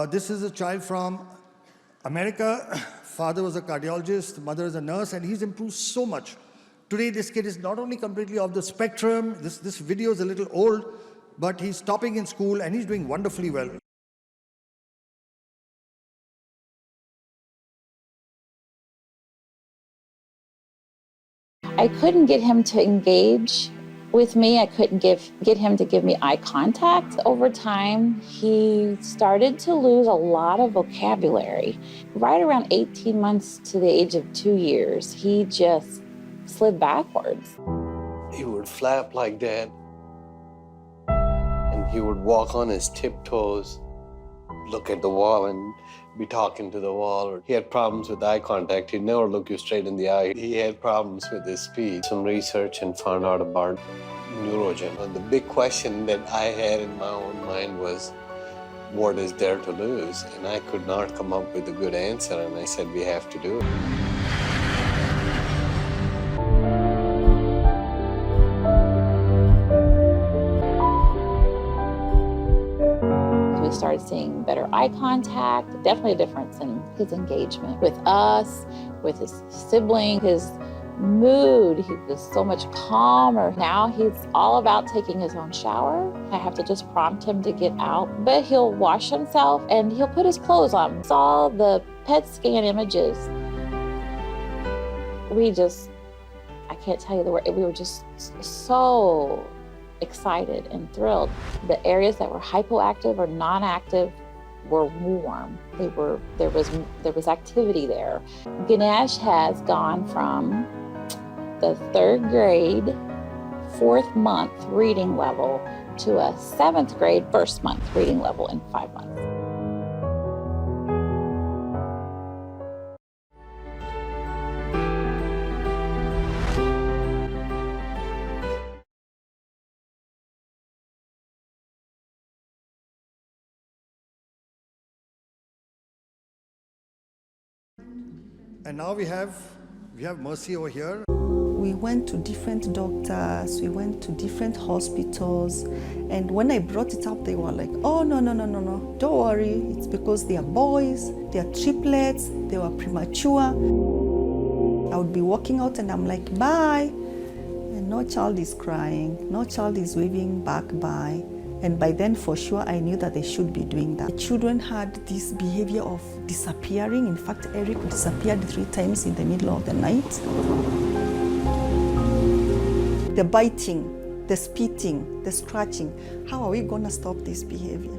This is a child from America. Father was a cardiologist, mother is a nurse, and he's improved so much. Today, this kid is not only completely off the spectrum, this video is a little old, but he's topping in school and he's doing wonderfully well. I couldn't get him to engage with me. I couldn't get him to give me eye contact. Over time, he started to lose a lot of vocabulary. Right around 18 months to the age of 2 years, he just slid backwards. He would flap like that, and he would walk on his tiptoes. look at the wall and be talking to the wall. He had problems with eye contact. He'd never look you straight in the eye. He had problems with his speech. Some research and found out about neurogen. And the big question that I had in my own mind was, what is there to lose? And I could not come up with a good answer, and I said, we have to do it. We started seeing better eye contact, definitely a difference in his engagement with us, with his sibling, his mood. He was so much calmer. Now he's all about taking his own shower. I have to just prompt him to get out, but he'll wash himself and he'll put his clothes on. Saw the PET scan images. I can't tell you the word, we were just so excited and thrilled. The areas that were hypoactive or non-active were warm. There was activity there. Ganesh has gone from the 3rd grade, 4th month reading level to a 7th grade, 1st month reading level in 5 months. And now we have Mercy over here. We went to different doctors, we went to different hospitals, and when I brought it up, they were like, oh, no, don't worry, it's because they are boys, they are triplets, they were premature. I would be walking out and I'm like, bye, and no child is crying, no child is waving back bye. And by then, for sure, I knew that they should be doing that. The children had this behavior of disappearing. In fact, Eric disappeared 3 times in the middle of the night. The biting, the spitting, the scratching. How are we going to stop this behavior?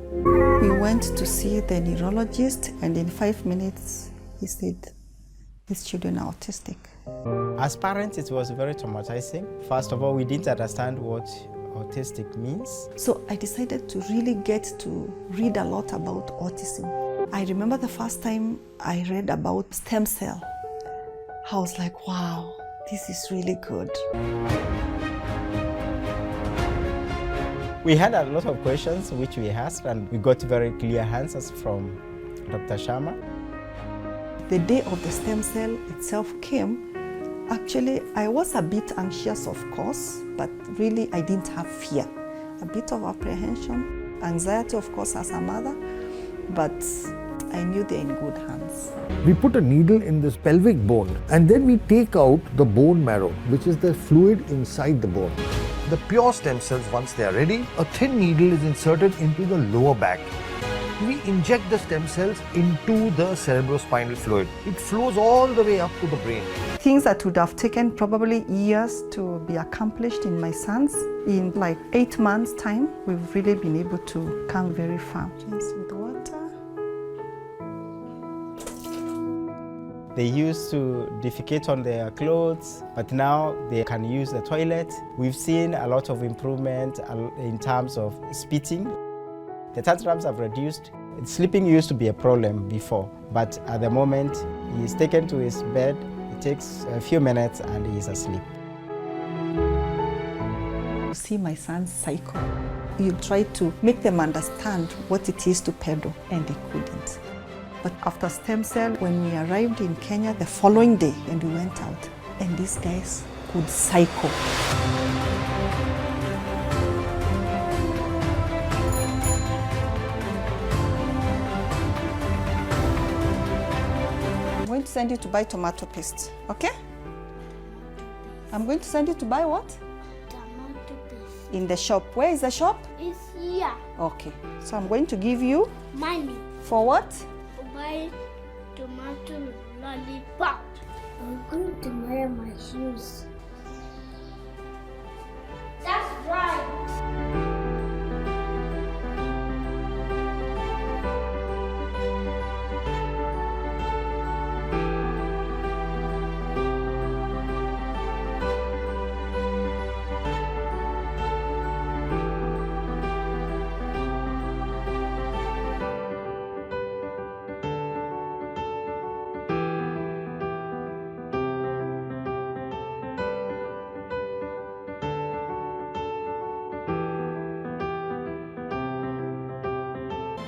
We went to see the neurologist, and in 5 minutes, he said, these children are autistic. As parents, it was very traumatizing. First of all, we didn't understand what autistic means. So I decided to really get to read a lot about autism. I remember the first time I read about stem cell. I was like, wow, this is really good. We had a lot of questions which we asked, and we got very clear answers from Dr. Sharma. The day of the stem cell itself came. Actually, I was a bit anxious, of course, but really I didn't have fear. A bit of apprehension, anxiety, of course, as a mother, but I knew they're in good hands. We put a needle in this pelvic bone, and then we take out the bone marrow, which is the fluid inside the bone. The pure stem cells, once they are ready, a thin needle is inserted into the lower back. We inject the stem cells into the cerebrospinal fluid. It flows all the way up to the brain. Things that would have taken probably years to be accomplished in my sons, in like 8 months' time, we've really been able to come very far. Just with water. They used to defecate on their clothes, but now they can use the toilet. We've seen a lot of improvement in terms of spitting. The tantrums have reduced. Sleeping used to be a problem before, but at the moment, he's taken to his bed. It takes a few minutes and he's asleep. You see my sons cycle. You try to make them understand what it is to pedal, and they couldn't. But after stem cell, when we arrived in Kenya the following day, and we went out, and these guys could cycle. I'm going to send you to buy tomato paste, okay? I'm going to send you to buy what? Tomato paste. In the shop. Where is the shop? It's here. Okay. So I'm going to give you... Money. For what? To buy tomato lollipop. I'm going to wear my shoes. That's right.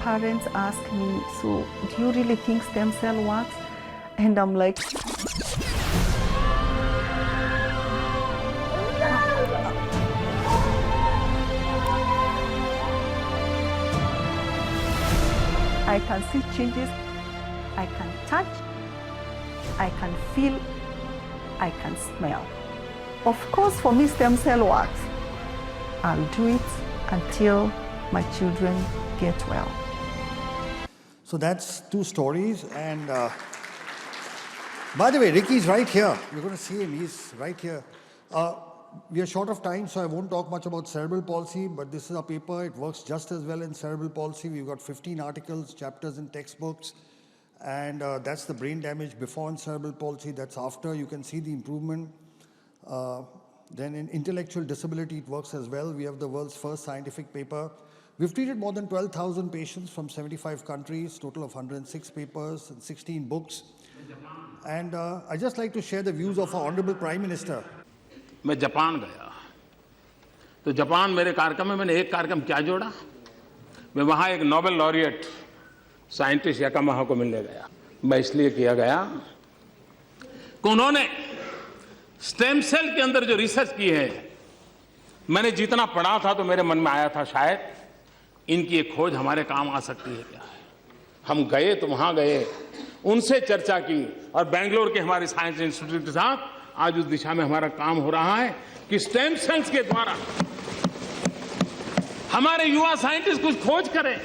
parents ask me, so do you really think stem cell works? And I'm like, I can see changes, I can touch, I can feel, I can smell. Of course, for me, stem cell works. I'll do it until my children get well. So that's two stories. And by the way, Ricky's right here. You're going to see him. He's right here. We are short of time, so I won't talk much about cerebral palsy, but this is a paper. It works just as well in cerebral palsy. We've got 15 articles, chapters in textbooks, and that's the brain damage before in cerebral palsy. That's after. You can see the improvement. Then in intellectual disability, it works as well. We have the world's first scientific paper. We've treated more than 12,000 patients from 75 countries, total of 106 papers and 16 books. And I'd just like to share the views of our Honorable Prime Minister. मैं Japan गया तो Japan मेरे कार्यक्रम में मैंने एक कार्यक्रम क्या जोड़ा मैं वहाँ एक नोबेल लॉरिएट साइंटिस्ट याकामाहा को मिलने गया मैं इसलिए किया गया कि उन्होंने स्टेम सेल के अंदर जो रिसर्च की है मैंने जितना पढ़ा था तो मेरे मन में आया था शायद इनकी एक खोज हमारे काम आ सकती है क्या है हम गए तो वहाँ गए उनसे चर्चा की और बेंगलोर के हमारे साइंस इंस्टीट्यूट के साथ आज उस दिशा में हमारा काम हो रहा है कि स्टेम सेल्स के द्वारा हमारे युवा साइंटिस्ट कुछ खोज करें.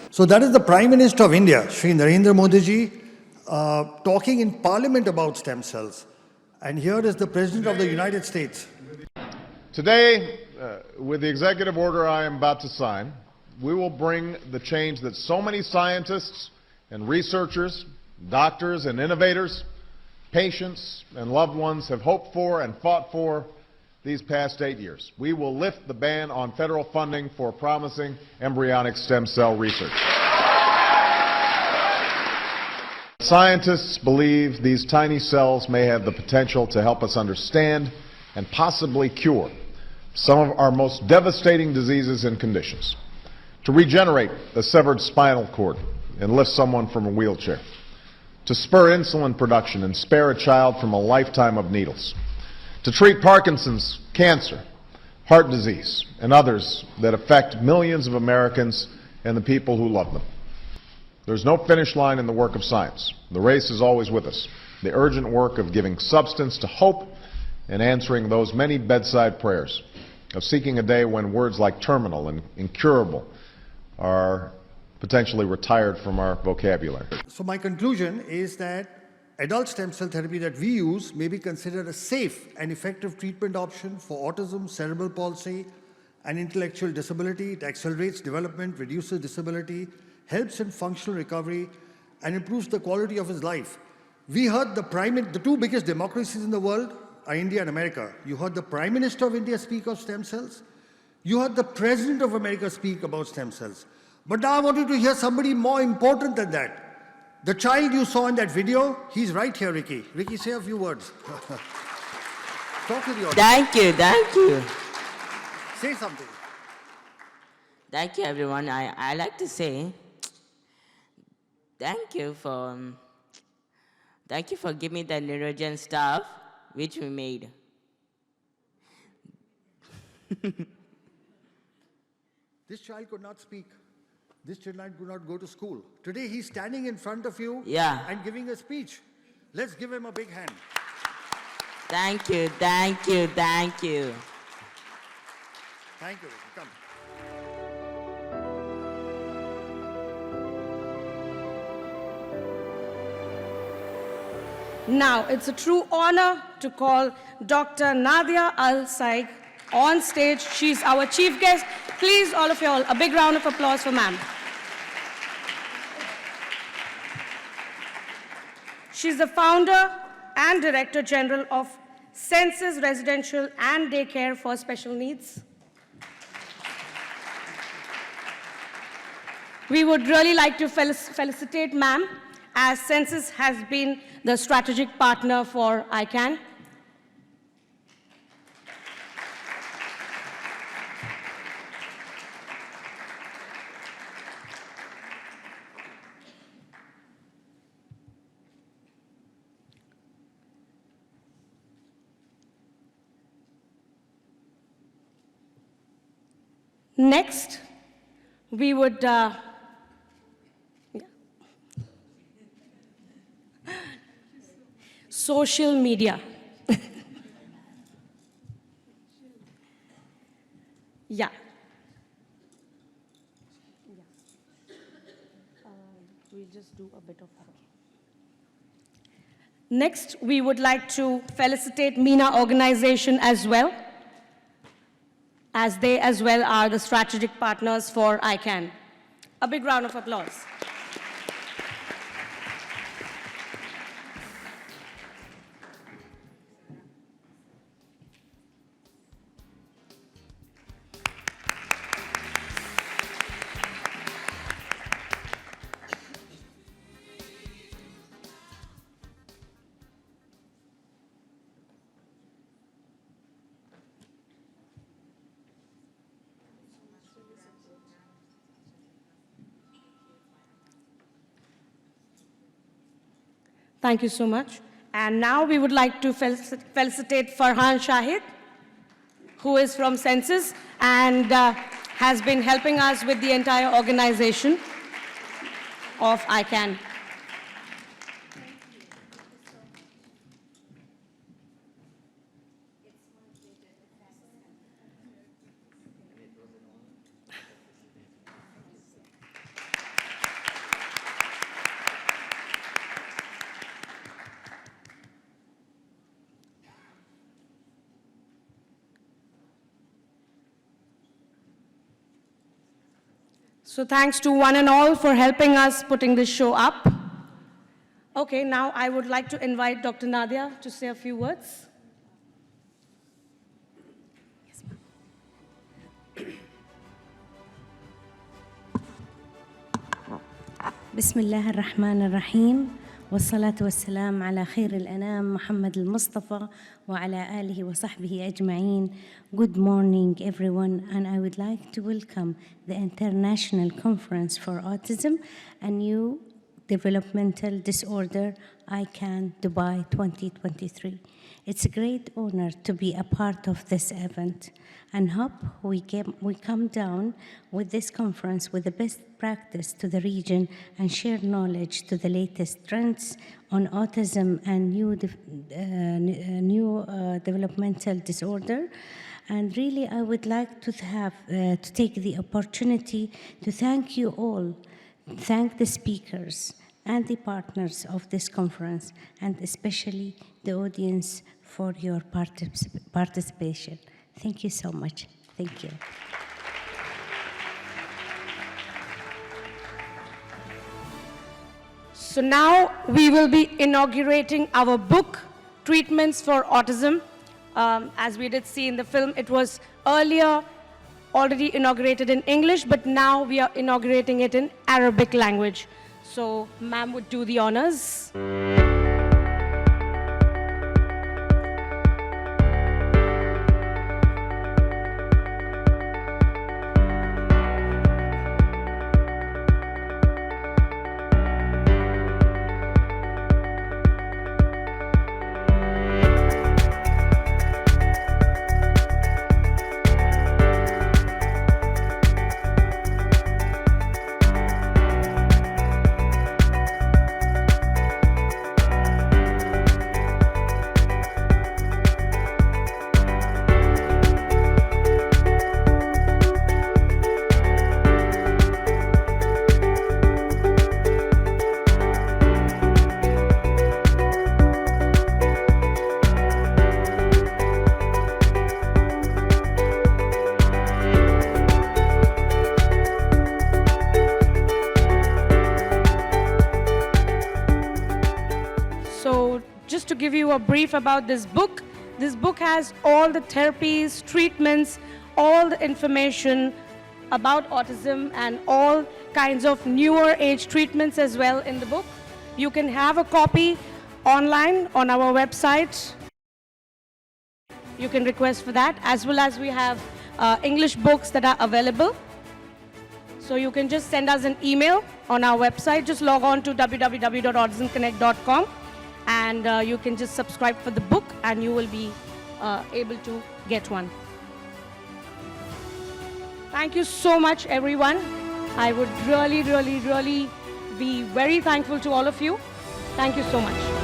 So that is the Prime Minister of India, Shri Narendra Modi ji, talking in Parliament about stem cells. And here is the President of the United States. Today, with the executive order I am about to sign, we will bring the change that so many scientists and researchers, doctors and innovators, patients and loved ones have hoped for and fought for these past 8 years. We will lift the ban on federal funding for promising embryonic stem cell research. Scientists believe these tiny cells may have the potential to help us understand and possibly cure some of our most devastating diseases and conditions, to regenerate a severed spinal cord and lift someone from a wheelchair, to spur insulin production and spare a child from a lifetime of needles, to treat Parkinson's, cancer, heart disease, and others that affect millions of Americans and the people who love them. There's no finish line in the work of science. The race is always with us. The urgent work of giving substance to hope and answering those many bedside prayers, of seeking a day when words like terminal and incurable are potentially retired from our vocabulary. So my conclusion is that adult stem cell therapy that we use may be considered a safe and effective treatment option for autism, cerebral palsy, and intellectual disability. It accelerates development, reduces disability, helps in functional recovery, and improves the quality of his life. We heard the two biggest democracies in the world are India and America. You heard the Prime Minister of India speak of stem cells. You heard the President of America speak about stem cells. But now I want you to hear somebody more important than that. The child you saw in that video, he's right here, Ricky. Ricky, say a few words. Talk to the audience. Thank you. Say something. Thank you, everyone. I like to say thank you for giving me the neurogen stuff which we made. This child could not speak. This child could not go to school. Today he's standing in front of you and giving a speech. Let's give him a big hand. Thank you. Thank you, Ricky. Come. Now, it's a true honor to call Dr. Nadia Al-Saig on stage. She's our chief guest. Please, all of you all, a big round of applause for ma'am. She's the founder and director general of Senses Residential and Daycare for Special Needs. We would really like to felicitate ma'am, as Senses has been the strategic partner for ICAN. Next, we would social media. Yeah. We'll just do a bit of that. Next, we would like to felicitate MENA organization as well, as they as well are the strategic partners for ICAN. A big round of applause. Thank you so much. And now we would like to felicitate Farhan Shahid, who is from Census and has been helping us with the entire organization of ICAN. So thanks to one and all for helping us putting this show up. Okay, now I would like to invite Dr. Nadia to say a few words. بسم الله الرحمن الرحيم والصلاة والسلام على خير الأنام محمد المصطفى وعلى آله وصحبه أجمعين. Good morning everyone, and I would like to welcome the International Conference for Autism and Neurodevelopmental Disorder, ICAN Dubai 2023. It's a great honor to be a part of this event, and hope we come down with this conference with the best practice to the region and share knowledge to the latest trends on autism and neurodevelopmental disorder. And really, I would like to take the opportunity to thank you all, thank the speakers and the partners of this conference, and especially the audience for your participation. Thank you so much. Thank you. So now we will be inaugurating our book, Treatments for Autism. As we did see in the film, it was earlier already inaugurated in English, but now we are inaugurating it in Arabic language. So ma'am would do the honors. Just to give you a brief about this book has all the therapies, treatments, all the information about autism and all kinds of newer age treatments as well in the book. You can have a copy online on our website. You can request for that, as well as we have English books that are available. So you can just send us an email on our website. Just log on to www.autismconnect.com and you can just subscribe for the book and you will be able to get one. Thank you so much, everyone. I would really, really, really be very thankful to all of you. Thank you so much.